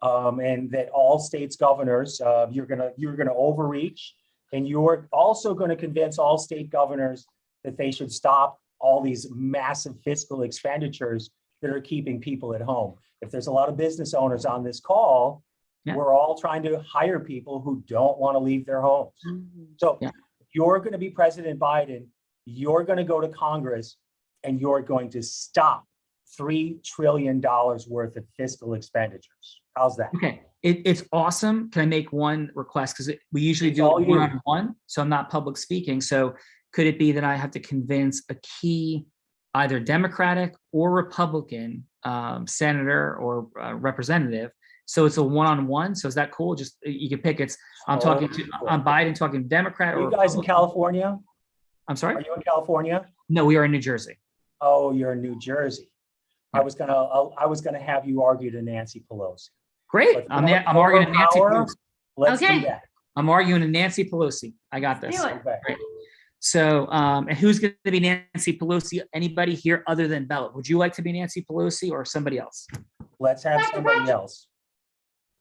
[SPEAKER 18] and that all states governors, you're gonna overreach, and you're also going to convince all state governors that they should stop all these massive fiscal expenditures that are keeping people at home. If there's a lot of business owners on this call, we're all trying to hire people who don't want to leave their homes. So you're going to be President Biden. You're going to go to Congress and you're going to stop $3 trillion worth of fiscal expenditures. How's that?
[SPEAKER 2] Okay, it's awesome. Can I make one request? Because we usually do it one-on-one, so I'm not public speaking. So could it be that I have to convince a key, either Democratic or Republican senator or representative? So it's a one-on-one. So is that cool? Just you can pick. I'm Biden talking Democrat.
[SPEAKER 18] Are you guys in California?
[SPEAKER 2] I'm sorry?
[SPEAKER 18] Are you in California?
[SPEAKER 2] No, we are in New Jersey.
[SPEAKER 18] Oh, you're in New Jersey. I was gonna have you argue to Nancy Pelosi.
[SPEAKER 2] Great. I'm arguing to Nancy Pelosi.
[SPEAKER 18] Let's do that.
[SPEAKER 2] I'm arguing to Nancy Pelosi. I got this.
[SPEAKER 16] Do it.
[SPEAKER 18] Okay.
[SPEAKER 2] Great. So, and who's going to be Nancy Pelosi? Anybody here other than Bella? Would you like to be Nancy Pelosi or somebody else?
[SPEAKER 18] Let's have somebody else.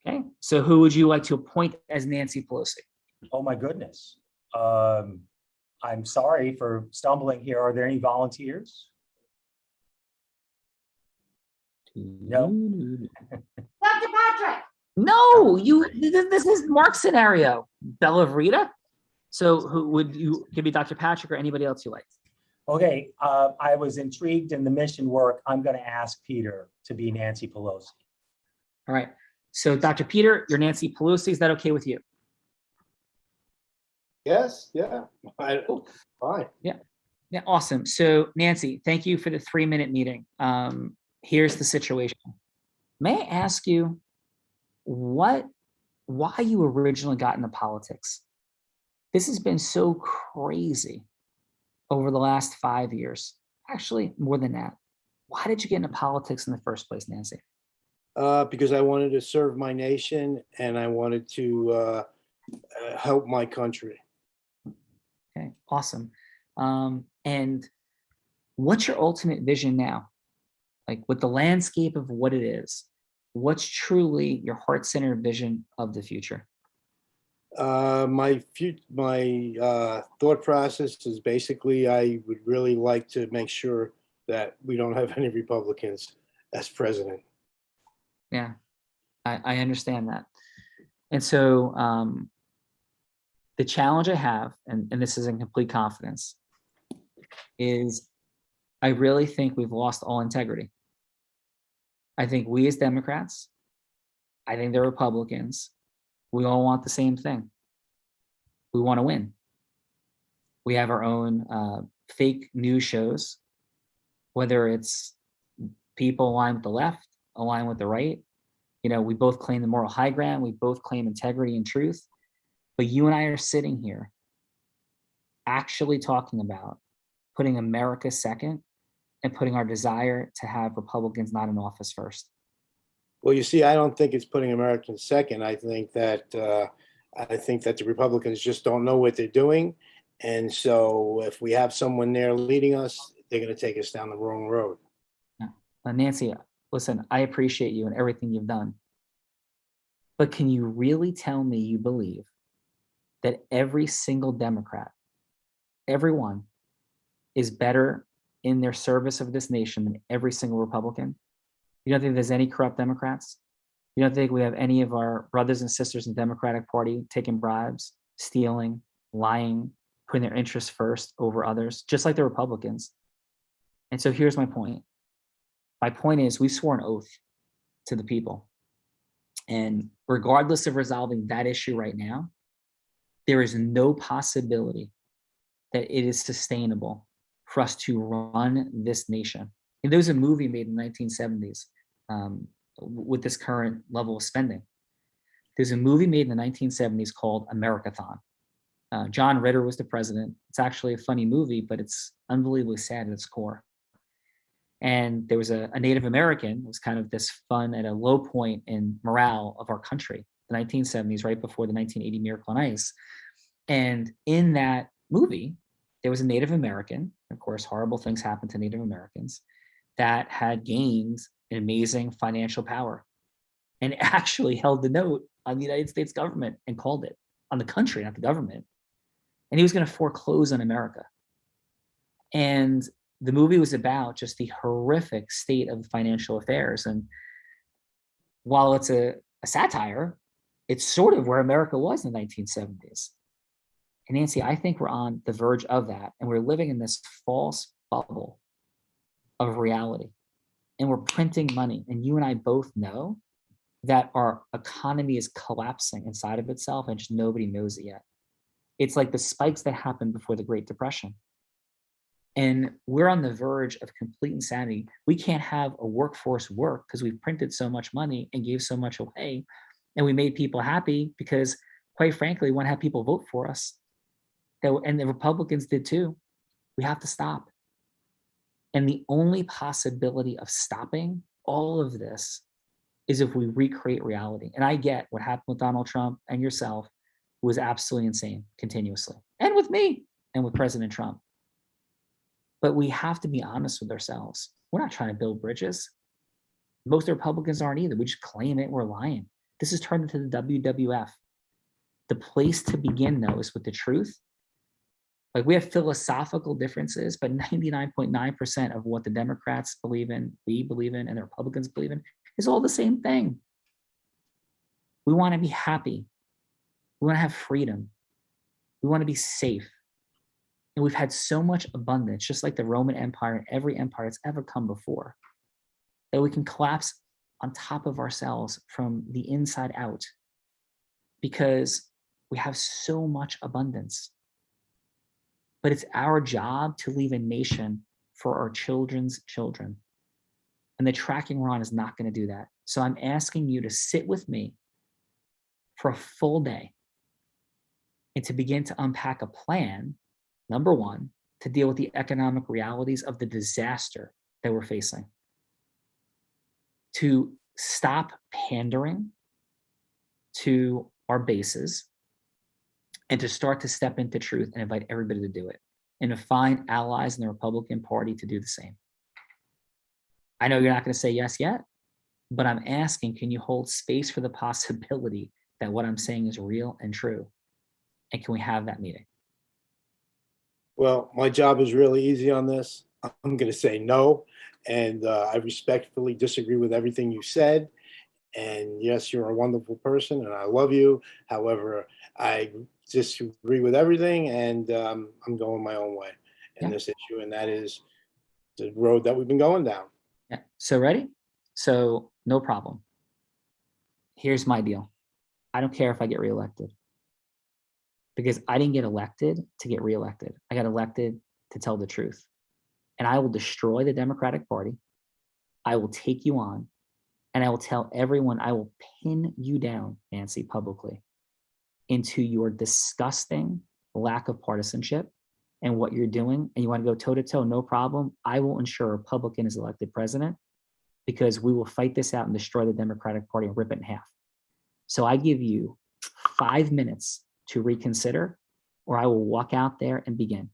[SPEAKER 2] Okay. So who would you like to appoint as Nancy Pelosi?
[SPEAKER 18] Oh my goodness. I'm sorry for stumbling here. Are there any volunteers? No.
[SPEAKER 16] Dr. Patrick.
[SPEAKER 2] No, this is Mark's scenario. Bella Rita. So who would you give me, Dr. Patrick or anybody else you like?
[SPEAKER 18] Okay, I was intrigued in the mission work. I'm going to ask Peter to be Nancy Pelosi.
[SPEAKER 2] All right. So Dr. Peter, you're Nancy Pelosi. Is that okay with you?
[SPEAKER 20] Yes. Yeah. Fine.
[SPEAKER 2] Yeah. Yeah. Awesome. So Nancy, thank you for the 3-minute meeting. Here's the situation. May I ask you why you originally got into politics? This has been so crazy over the last 5 years. Actually, more than that. Why did you get into politics in the first place, Nancy?
[SPEAKER 20] Because I wanted to serve my nation and I wanted to help my country.
[SPEAKER 2] Okay, awesome. And what's your ultimate vision now? Like with the landscape of what it is, what's truly your heart-centered vision of the future?
[SPEAKER 20] My thought process is basically I would really like to make sure that we don't have any Republicans as president.
[SPEAKER 2] Yeah, I understand that. And so the challenge I have, and this is in complete confidence, is I really think we've lost all integrity. I think we as Democrats, I think the Republicans, we all want the same thing. We want to win. We have our own fake news shows, whether it's people aligned with the left, aligned with the right. We both claim the moral high ground. We both claim integrity and truth. But you and I are sitting here actually talking about putting America second and putting our desire to have Republicans not in office first.
[SPEAKER 20] Well, you see, I don't think it's putting Americans second. I think that the Republicans just don't know what they're doing. And so if we have someone there leading us, they're going to take us down the wrong road.
[SPEAKER 2] Nancy, listen, I appreciate you and everything you've done. But can you really tell me you believe that every single Democrat, everyone, is better in their service of this nation than every single Republican? You don't think there's any corrupt Democrats? You don't think we have any of our brothers and sisters in the Democratic Party taking bribes, stealing, lying, putting their interests first over others, just like the Republicans? And so here's my point. My point is we swore an oath to the people. And regardless of resolving that issue right now, there is no possibility that it is sustainable for us to run this nation. And there was a movie made in the 1970s with this current level of spending. There's a movie made in the 1970s called Americathon. John Ritter was the president. It's actually a funny movie, but it's unbelievably sad at its core. And there was a Native American. It was kind of this fun at a low point in morale of our country, the 1970s, right before the 1980 Miracle on Ice. And in that movie, there was a Native American. Of course, horrible things happened to Native Americans that had gained an amazing financial power and actually held the note on the United States government and called it on the country, not the government. And he was going to foreclose on America. And the movie was about just the horrific state of financial affairs. And while it's a satire, it's sort of where America was in the 1970s. And Nancy, I think we're on the verge of that. And we're living in this false bubble of reality. And we're printing money. And you and I both know that our economy is collapsing inside of itself and just nobody knows it yet. It's like the spikes that happened before the Great Depression. And we're on the verge of complete insanity. We can't have a workforce work because we've printed so much money and gave so much away. And we made people happy because, quite frankly, we want to have people vote for us. And the Republicans did too. We have to stop. And the only possibility of stopping all of this is if we recreate reality. And I get what happened with Donald Trump and yourself was absolutely insane continuously. And with me and with President Trump. But we have to be honest with ourselves. We're not trying to build bridges. Most Republicans aren't either. We just claim it, we're lying. This has turned into the WWF. The place to begin, though, is with the truth. Like, we have philosophical differences, but 99.9% of what the Democrats believe in, we believe in, and the Republicans believe in, is all the same thing. We want to be happy. We want to have freedom. We want to be safe. And we've had so much abundance, just like the Roman Empire and every empire that's ever come before, that we can collapse on top of ourselves from the inside out because we have so much abundance. But it's our job to leave a nation for our children's children. And the tracking we're on is not going to do that. So I'm asking you to sit with me for a full day and to begin to unpack a plan, number one, to deal with the economic realities of the disaster that we're facing. To stop pandering to our bases and to start to step into truth and invite everybody to do it and to find allies in the Republican Party to do the same. I know you're not going to say yes yet, but I'm asking, can you hold space for the possibility that what I'm saying is real and true? And can we have that meeting?
[SPEAKER 20] Well, my job is really easy on this. I'm going to say no. And I respectfully disagree with everything you said. And yes, you're a wonderful person and I love you. However, I disagree with everything and I'm going my own way in this issue. And that is the road that we've been going down.
[SPEAKER 2] Yeah. So ready? So no problem. Here's my deal. I don't care if I get reelected because I didn't get elected to get reelected. I got elected to tell the truth. And I will destroy the Democratic Party. I will take you on. And I will tell everyone, I will pin you down, Nancy, publicly, into your disgusting lack of partisanship and what you're doing. And you want to go toe to toe, no problem. I will ensure a Republican is elected president because we will fight this out and destroy the Democratic Party and rip it in half. So I give you 5 minutes to reconsider, or I will walk out there and begin.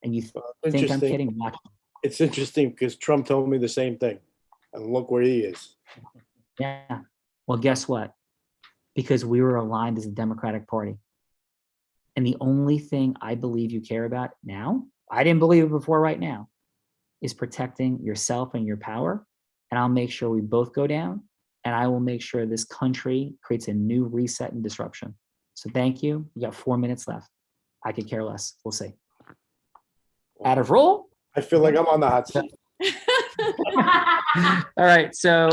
[SPEAKER 2] And you think I'm kidding? Watch.
[SPEAKER 20] It's interesting because Trump told me the same thing. And look where he is.
[SPEAKER 2] Yeah. Well, guess what? Because we were aligned as a Democratic Party. And the only thing I believe you care about now, I didn't believe it before right now, is protecting yourself and your power. And I'll make sure we both go down. And I will make sure this country creates a new reset and disruption. So thank you. You got 4 minutes left. I could care less. We'll see. Out of roll.
[SPEAKER 20] I feel like I'm on the hot seat.
[SPEAKER 2] All right, so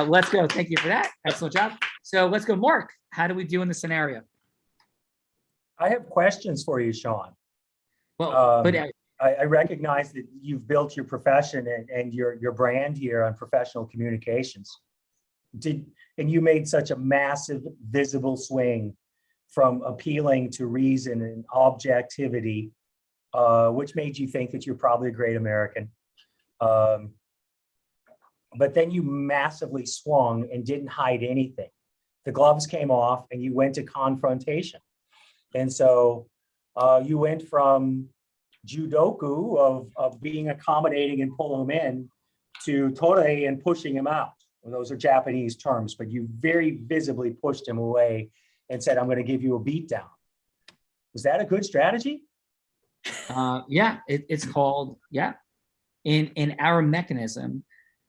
[SPEAKER 2] let's go. Thank you for that. Excellent job. So let's go, Mark. How do we do in the scenario?
[SPEAKER 18] I have questions for you, Sean.
[SPEAKER 2] Well, but
[SPEAKER 18] I recognize that you've built your profession and your brand here on professional communications. and you made such a massive visible swing from appealing to reason and objectivity, which made you think that you're probably a great American. But then you massively swung and didn't hide anything. The gloves came off and you went to confrontation. And so you went from judoku of being accommodating and pulling him in to torei and pushing him out. Well, those are Japanese terms, but you very visibly pushed him away and said, I'm going to give you a beatdown. Was that a good strategy?
[SPEAKER 2] Yeah, it's called, yeah. In our mechanism,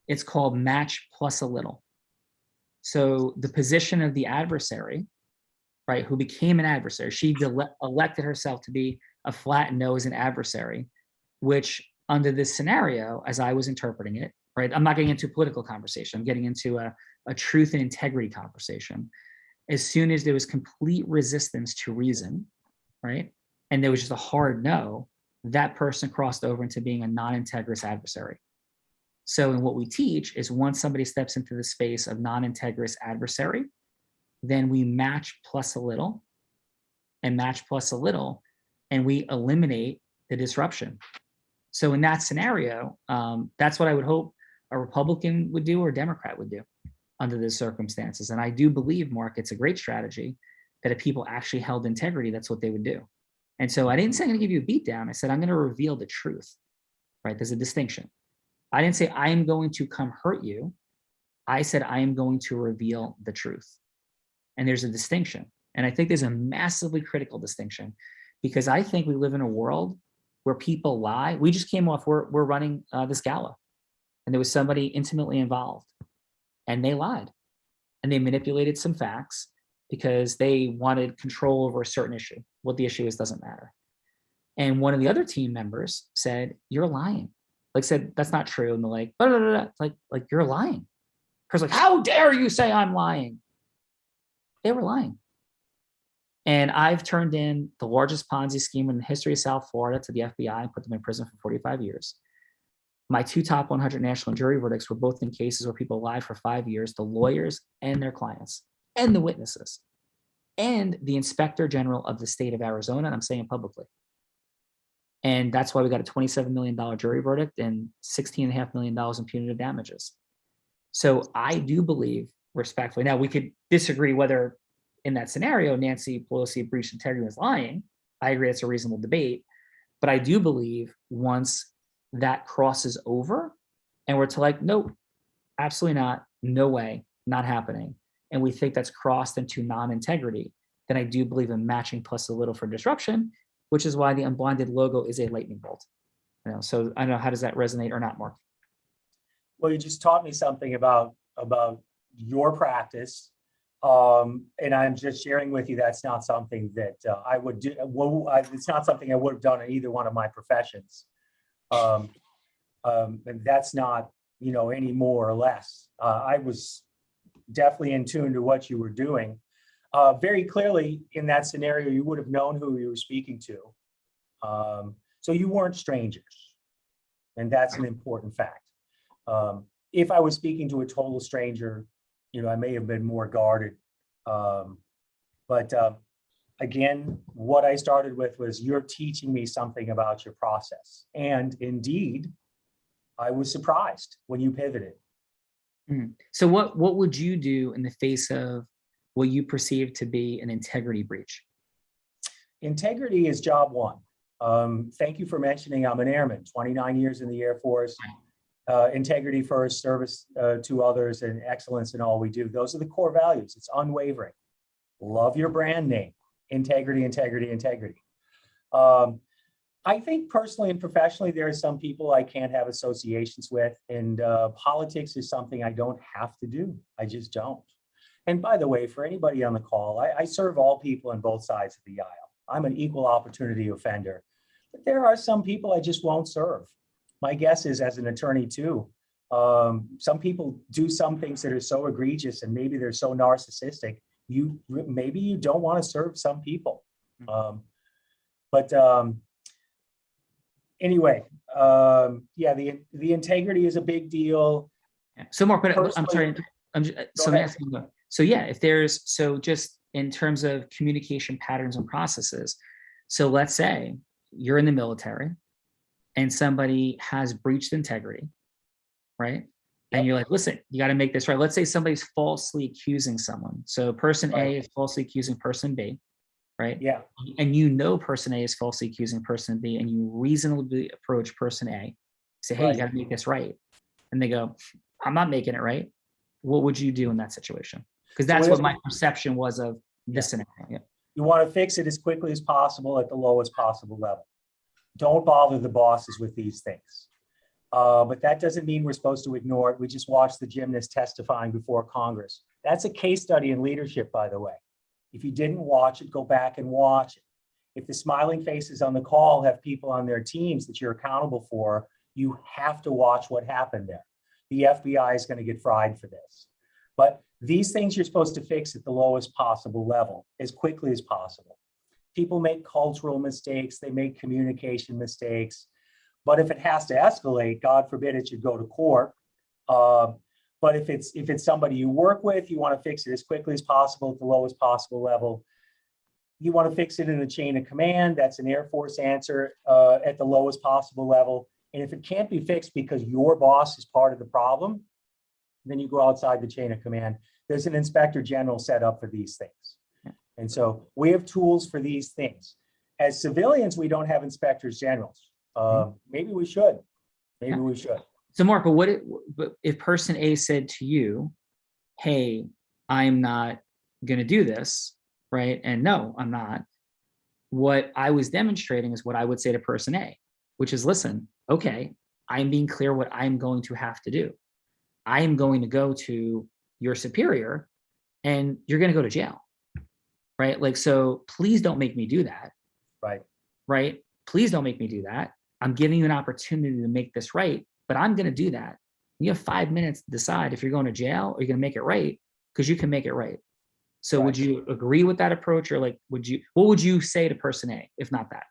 [SPEAKER 2] it's called match plus a little. So the position of the adversary, right, who became an adversary, she elected herself to be a flat no as an adversary, which under this scenario, as I was interpreting it, right, I'm not getting into a political conversation, I'm getting into a truth and integrity conversation. As soon as there was complete resistance to reason, right, and there was just a hard no, that person crossed over into being a non-integrous adversary. So in what we teach is once somebody steps into the space of non-integrous adversary, then we match plus a little and match plus a little, and we eliminate the disruption. So in that scenario, that's what I would hope a Republican would do or a Democrat would do under the circumstances. And I do believe, Mark, it's a great strategy that if people actually held integrity, that's what they would do. And so I didn't say I'm going to give you a beatdown. I said, I'm going to reveal the truth, right? There's a distinction. I didn't say I am going to come hurt you. I said, I am going to reveal the truth. And there's a distinction. And I think there's a massively critical distinction because I think we live in a world where people lie. We just came off, we're running this gala and there was somebody intimately involved and they lied and they manipulated some facts because they wanted control over a certain issue. What the issue is doesn't matter. And one of the other team members said, you're lying. Like said, that's not true. And they're like, blah, blah, blah, blah. Like you're lying. Person's like, how dare you say I'm lying? They were lying. And I've turned in the largest Ponzi scheme in the history of South Florida to the FBI and put them in prison for 45 years. My two top 100 national jury verdicts were both in cases where people lied for 5 years, the lawyers and their clients and the witnesses and the inspector general of the state of Arizona. And I'm saying publicly. And that's why we got a $27 million jury verdict and $16.5 million in punitive damages. So I do believe respectfully, now we could disagree whether in that scenario, Nancy Pelosi breached integrity was lying. I agree it's a reasonable debate, but I do believe once that crosses over and we're to like, nope, absolutely not, no way, not happening. And we think that's crossed into non-integrity, then I do believe in matching plus a little for disruption, which is why the Unblinded logo is a lightning bolt. You know, so I don't know, how does that resonate or not, Mark?
[SPEAKER 18] Well, you just taught me something about your practice. And I'm just sharing with you, that's not something that I would do. Well, it's not something I would have done in either one of my professions. And that's not, you know, any more or less. I was definitely in tune to what you were doing. Very clearly in that scenario, you would have known who you were speaking to. So you weren't strangers. And that's an important fact. If I was speaking to a total stranger, you know, I may have been more guarded. But again, what I started with was you're teaching me something about your process. And indeed, I was surprised when you pivoted.
[SPEAKER 2] So what would you do in the face of what you perceive to be an integrity breach?
[SPEAKER 18] Integrity is job one. Thank you for mentioning I'm an airman, 29 years in the Air Force. Integrity first, service to others, and excellence in all we do. Those are the core values. It's unwavering. Love your brand name. Integrity, integrity, integrity. I think personally and professionally, there are some people I can't have associations with, and politics is something I don't have to do. I just don't. And by the way, for anybody on the call, I serve all people on both sides of the aisle. I'm an equal opportunity offender, but there are some people I just won't serve. My guess is, as an attorney too, some people do some things that are so egregious and maybe they're so narcissistic, maybe you don't want to serve some people. Anyway, yeah, the integrity is a big deal.
[SPEAKER 2] So Mark, but I'm sorry, So let me ask you, so yeah, if there's, so just in terms of communication patterns and processes, so let's say you're in the military and somebody has breached integrity, right? And you're like, listen, you got to make this right. Let's say somebody's falsely accusing someone. So person A is falsely accusing person B, right?
[SPEAKER 18] Yeah.
[SPEAKER 2] And you know person A is falsely accusing person B, and you reasonably approach person A, say, hey, you got to make this right. And they go, I'm not making it right. What would you do in that situation? Because that's what my perception was of this scenario. Yeah.
[SPEAKER 18] You want to fix it as quickly as possible at the lowest possible level. Don't bother the bosses with these things. But that doesn't mean we're supposed to ignore it. We just watched the gymnast testifying before Congress. That's a case study in leadership, by the way. If you didn't watch it, go back and watch it. If the smiling faces on the call have people on their teams that you're accountable for, you have to watch what happened there. The FBI is going to get fried for this. But these things you're supposed to fix at the lowest possible level as quickly as possible. People make cultural mistakes. They make communication mistakes. But if it has to escalate, God forbid it should go to court. But if it's somebody you work with, you want to fix it as quickly as possible at the lowest possible level. You want to fix it in the chain of command. That's an Air Force answer at the lowest possible level. And if it can't be fixed because your boss is part of the problem, then you go outside the chain of command. There's an inspector general set up for these things. And so we have tools for these things. As civilians, we don't have inspectors generals. Maybe we should. Maybe we should.
[SPEAKER 2] So Mark, but if person A said to you, hey, I'm not going to do this, right? And no, I'm not. What I was demonstrating is what I would say to person A, which is, listen, okay, I'm being clear what I'm going to have to do. I am going to go to your superior and you're going to go to jail, right? Like, so please don't make me do that.
[SPEAKER 18] Right.
[SPEAKER 2] Right. Please don't make me do that. I'm giving you an opportunity to make this right, but I'm going to do that. You have 5 minutes to decide if you're going to jail or you're going to make it right, because you can make it right. So would you agree with that approach, or like, what would you say to person A, if not that?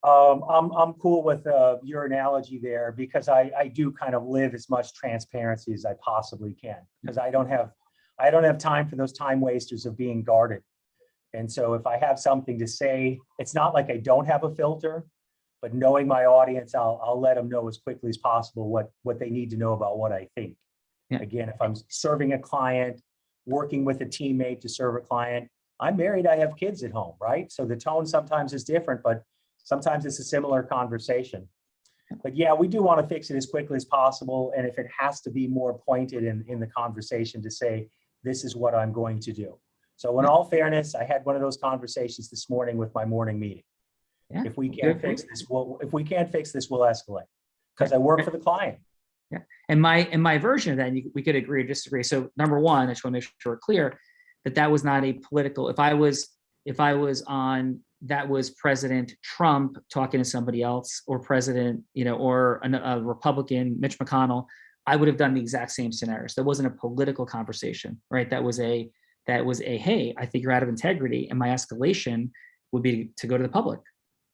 [SPEAKER 18] I'm cool with your analogy there, because I do kind of live as much transparency as I possibly can, because I don't have time for those time wasters of being guarded. And so if I have something to say, it's not like I don't have a filter, but knowing my audience, I'll let them know as quickly as possible what they need to know about what I think.
[SPEAKER 2] Yeah.
[SPEAKER 18] Again, if I'm serving a client, working with a teammate to serve a client, I'm married, I have kids at home, right? So the tone sometimes is different, but sometimes it's a similar conversation. But yeah, we do want to fix it as quickly as possible. And if it has to be more pointed in the conversation to say, this is what I'm going to do. So in all fairness, I had one of those conversations this morning with my morning meeting.
[SPEAKER 2] Yeah.
[SPEAKER 18] If we can't fix this, we'll escalate, because I work for the client.
[SPEAKER 2] Yeah. And my version of that, we could agree or disagree. So number one, I just want to make sure we're clear that was not a political, if I was on, that was President Trump talking to somebody else, or President, or a Republican, Mitch McConnell, I would have done the exact same scenarios. That wasn't a political conversation, right? That was a, hey, I think you're out of integrity. And my escalation would be to go to the public,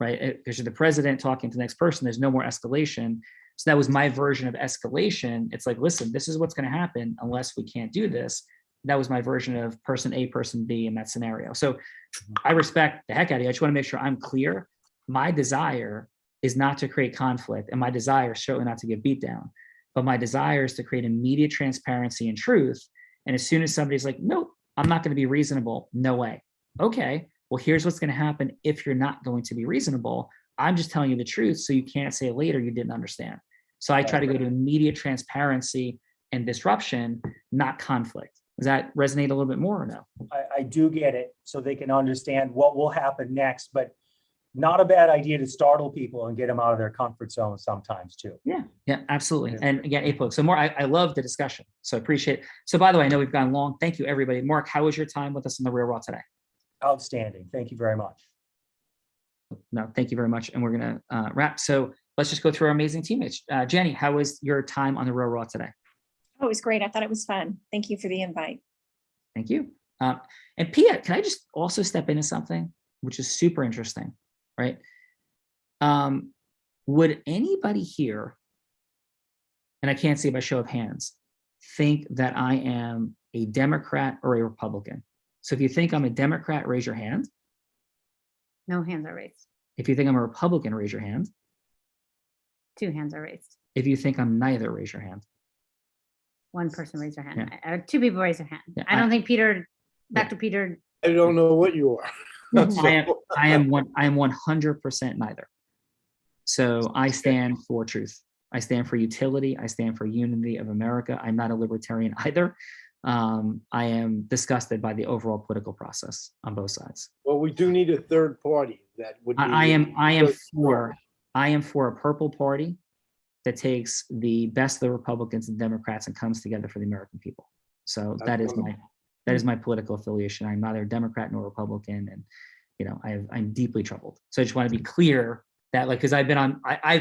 [SPEAKER 2] right? Because you're the president talking to the next person, there's no more escalation. So that was my version of escalation. It's like, listen, this is what's going to happen unless we can't do this. That was my version of person A, person B in that scenario. So I respect the heck out of you. I just want to make sure I'm clear. My desire is not to create conflict, and my desire is certainly not to get beat down, but my desire is to create immediate transparency and truth. And as soon as somebody's like, nope, I'm not going to be reasonable. No way. Okay, well, here's what's going to happen if you're not going to be reasonable. I'm just telling you the truth, so you can't say later you didn't understand. So I try to go to immediate transparency and disruption, not conflict. Does that resonate a little bit more or no?
[SPEAKER 18] I do get it, so they can understand what will happen next, but not a bad idea to startle people and get them out of their comfort zone sometimes too.
[SPEAKER 2] Yeah, absolutely. And again, April, so more, I love the discussion, so I appreciate it. So by the way, I know we've gone long. Thank you, everybody. Mark, how was your time with us on the Real Raw today?
[SPEAKER 18] Outstanding. Thank you very much.
[SPEAKER 2] No, thank you very much. And we're going to wrap. So let's just go through our amazing teammates. Jenny, how was your time on the Real Raw today?
[SPEAKER 21] Oh, it was great. I thought it was fun. Thank you for the invite.
[SPEAKER 2] Thank you. And Pia, can I just also step into something which is super interesting, right? Would anybody here, and I can't see by show of hands, think that I am a Democrat or a Republican. So if you think I'm a Democrat, raise your hand.
[SPEAKER 16] No hands are raised.
[SPEAKER 2] If you think I'm a Republican, raise your hand.
[SPEAKER 16] 2 hands are raised.
[SPEAKER 2] If you think I'm neither, raise your hand.
[SPEAKER 16] 1 person raised their hand. 2 people raise their hand.
[SPEAKER 2] Yeah,
[SPEAKER 16] I don't think Dr. Peter.
[SPEAKER 20] I don't know what you are.
[SPEAKER 2] I am 100% neither. So I stand for truth. I stand for utility. I stand for unity of America. I'm not a libertarian either. I am disgusted by the overall political process on both sides.
[SPEAKER 20] Well, we do need a third party that would be.
[SPEAKER 2] I am for a purple party that takes the best of the Republicans and Democrats and comes together for the American people. So that is my political affiliation. I'm neither Democrat nor Republican, and I'm deeply troubled. So I just want to be clear that, like, because I've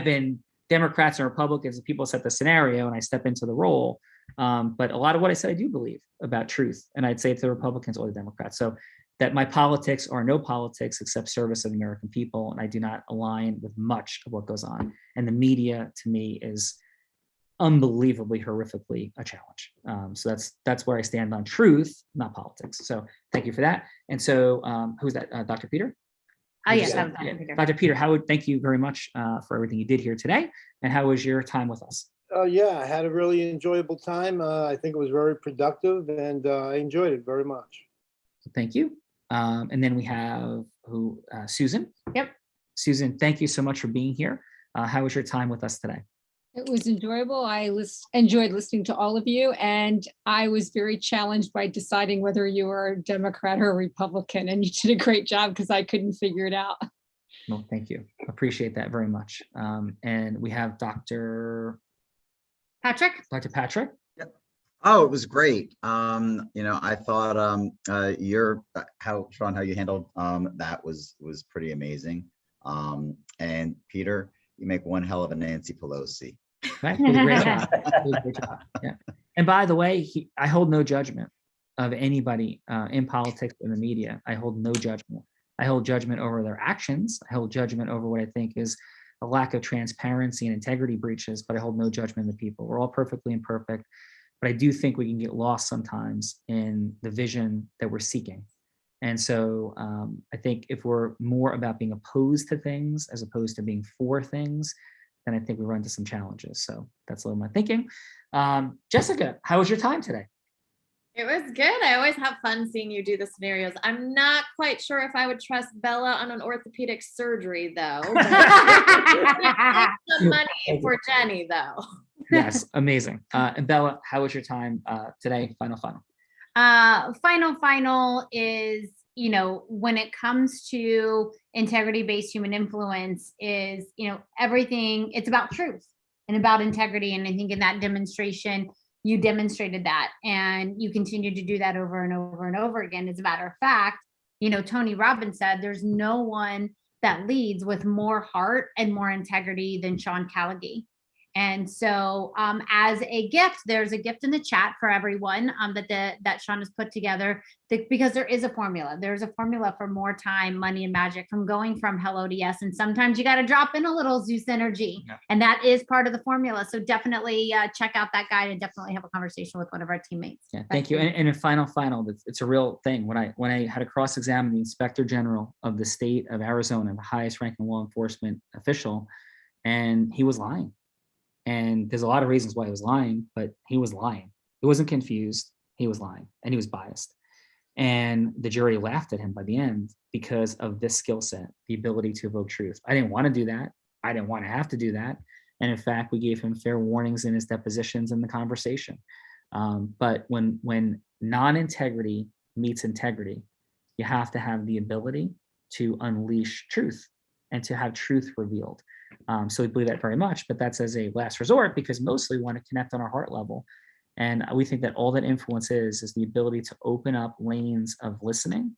[SPEAKER 2] been Democrats and Republicans, and people set the scenario, and I step into the role. But a lot of what I said, I do believe about truth, and I'd say to the Republicans or the Democrats. So that my politics are no politics except service of the American people, and I do not align with much of what goes on. And the media, to me, is unbelievably, horrifically a challenge. So that's where I stand on truth, not politics. So thank you for that. And so who's that? Dr. Peter?
[SPEAKER 16] Yes, that was Dr. Peter.
[SPEAKER 2] Dr. Peter, thank you very much for everything you did here today. And how was your time with us?
[SPEAKER 20] Yeah, I had a really enjoyable time. I think it was very productive, and I enjoyed it very much.
[SPEAKER 2] Thank you. And then we have Susan.
[SPEAKER 16] Yep.
[SPEAKER 2] Susan, thank you so much for being here. How was your time with us today?
[SPEAKER 3] It was enjoyable. I enjoyed listening to all of you, and I was very challenged by deciding whether you were a Democrat or a Republican, and you did a great job because I couldn't figure it out.
[SPEAKER 2] Well, thank you. Appreciate that very much. And we have Dr.
[SPEAKER 16] Patrick.
[SPEAKER 2] Dr. Patrick.
[SPEAKER 19] Oh, it was great. I thought Sean, how you handled that was pretty amazing. And Peter, you make one hell of a Nancy Pelosi.
[SPEAKER 2] Right? It was a great job. It was a great job. Yeah. And by the way, I hold no judgment of anybody in politics or in the media. I hold no judgment. I hold judgment over their actions. I hold judgment over what I think is a lack of transparency and integrity breaches, but I hold no judgment of the people. We're all perfectly imperfect, but I do think we can get lost sometimes in the vision that we're seeking. And so I think if we're more about being opposed to things as opposed to being for things, then I think we run into some challenges. So that's a little my thinking. Jessica, how was your time today?
[SPEAKER 4] It was good. I always have fun seeing you do the scenarios. I'm not quite sure if I would trust Bella on an orthopedic surgery, though. Some money for Jenny, though.
[SPEAKER 2] Yes, amazing. And Bella, how was your time today? Final.
[SPEAKER 16] Final is, when it comes to integrity-based human influence is, everything, it's about truth and about integrity. And I think in that demonstration, you demonstrated that, and you continue to do that over and over and over again. As a matter of fact, Tony Robbins said there's no one that leads with more heart and more integrity than Sean Callaghan. And so as a gift, there's a gift in the chat for everyone that Sean has put together, because there is a formula. There's a formula for more time, money, and magic, from going from hello to yes. And sometimes you got to drop in a little Zeus energy. Yeah. And that is part of the formula. So definitely check out that guide and definitely have a conversation with one of our teammates.
[SPEAKER 2] Yeah, thank you. And in final, it's a real thing. When I had to cross-examine the Inspector General of the state of Arizona, the highest ranking law enforcement official, and he was lying. And there's a lot of reasons why he was lying, but he was lying. He wasn't confused. He was lying, and he was biased. And the jury laughed at him by the end because of this skill set, the ability to evoke truth. I didn't want to do that. I didn't want to have to do that. And in fact, we gave him fair warnings in his depositions in the conversation. But when non-integrity meets integrity, you have to have the ability to unleash truth and to have truth revealed. So we believe that very much, but that's as a last resort, because mostly we want to connect on our heart level. And we think that all that influence is the ability to open up lanes of listening,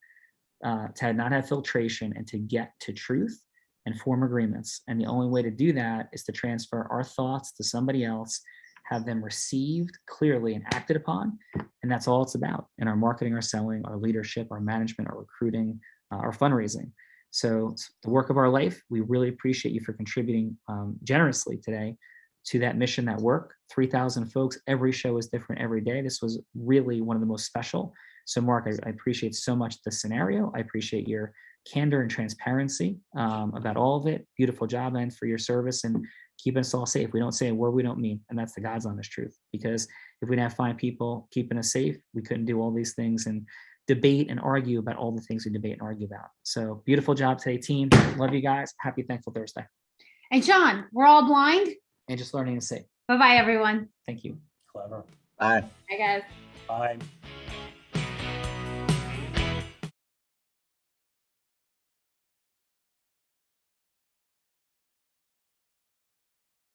[SPEAKER 2] to not have filtration, and to get to truth and form agreements. And the only way to do that is to transfer our thoughts to somebody else, have them received clearly and acted upon. And that's all it's about in our marketing, our selling, our leadership, our management, our recruiting, our fundraising. So it's the work of our life. We really appreciate you for contributing generously today to that mission, that work. 3,000 folks, every show is different every day. This was really one of the most special. So Mark, I appreciate so much the scenario. I appreciate your candor and transparency about all of it. Beautiful job, and for your service and keeping us all safe. We don't say a word we don't mean, and that's the God's honest truth. Because if we didn't have fine people keeping us safe, we couldn't do all these things and debate and argue about all the things we debate and argue about. So beautiful job today, team. Love you guys. Happy Thankful Thursday.
[SPEAKER 16] And Sean, we're all blind.
[SPEAKER 2] And just learning to say.
[SPEAKER 16] Bye-bye, everyone.
[SPEAKER 2] Thank you.
[SPEAKER 18] Clever.
[SPEAKER 19] Bye.
[SPEAKER 4] Bye, guys.
[SPEAKER 18] Bye.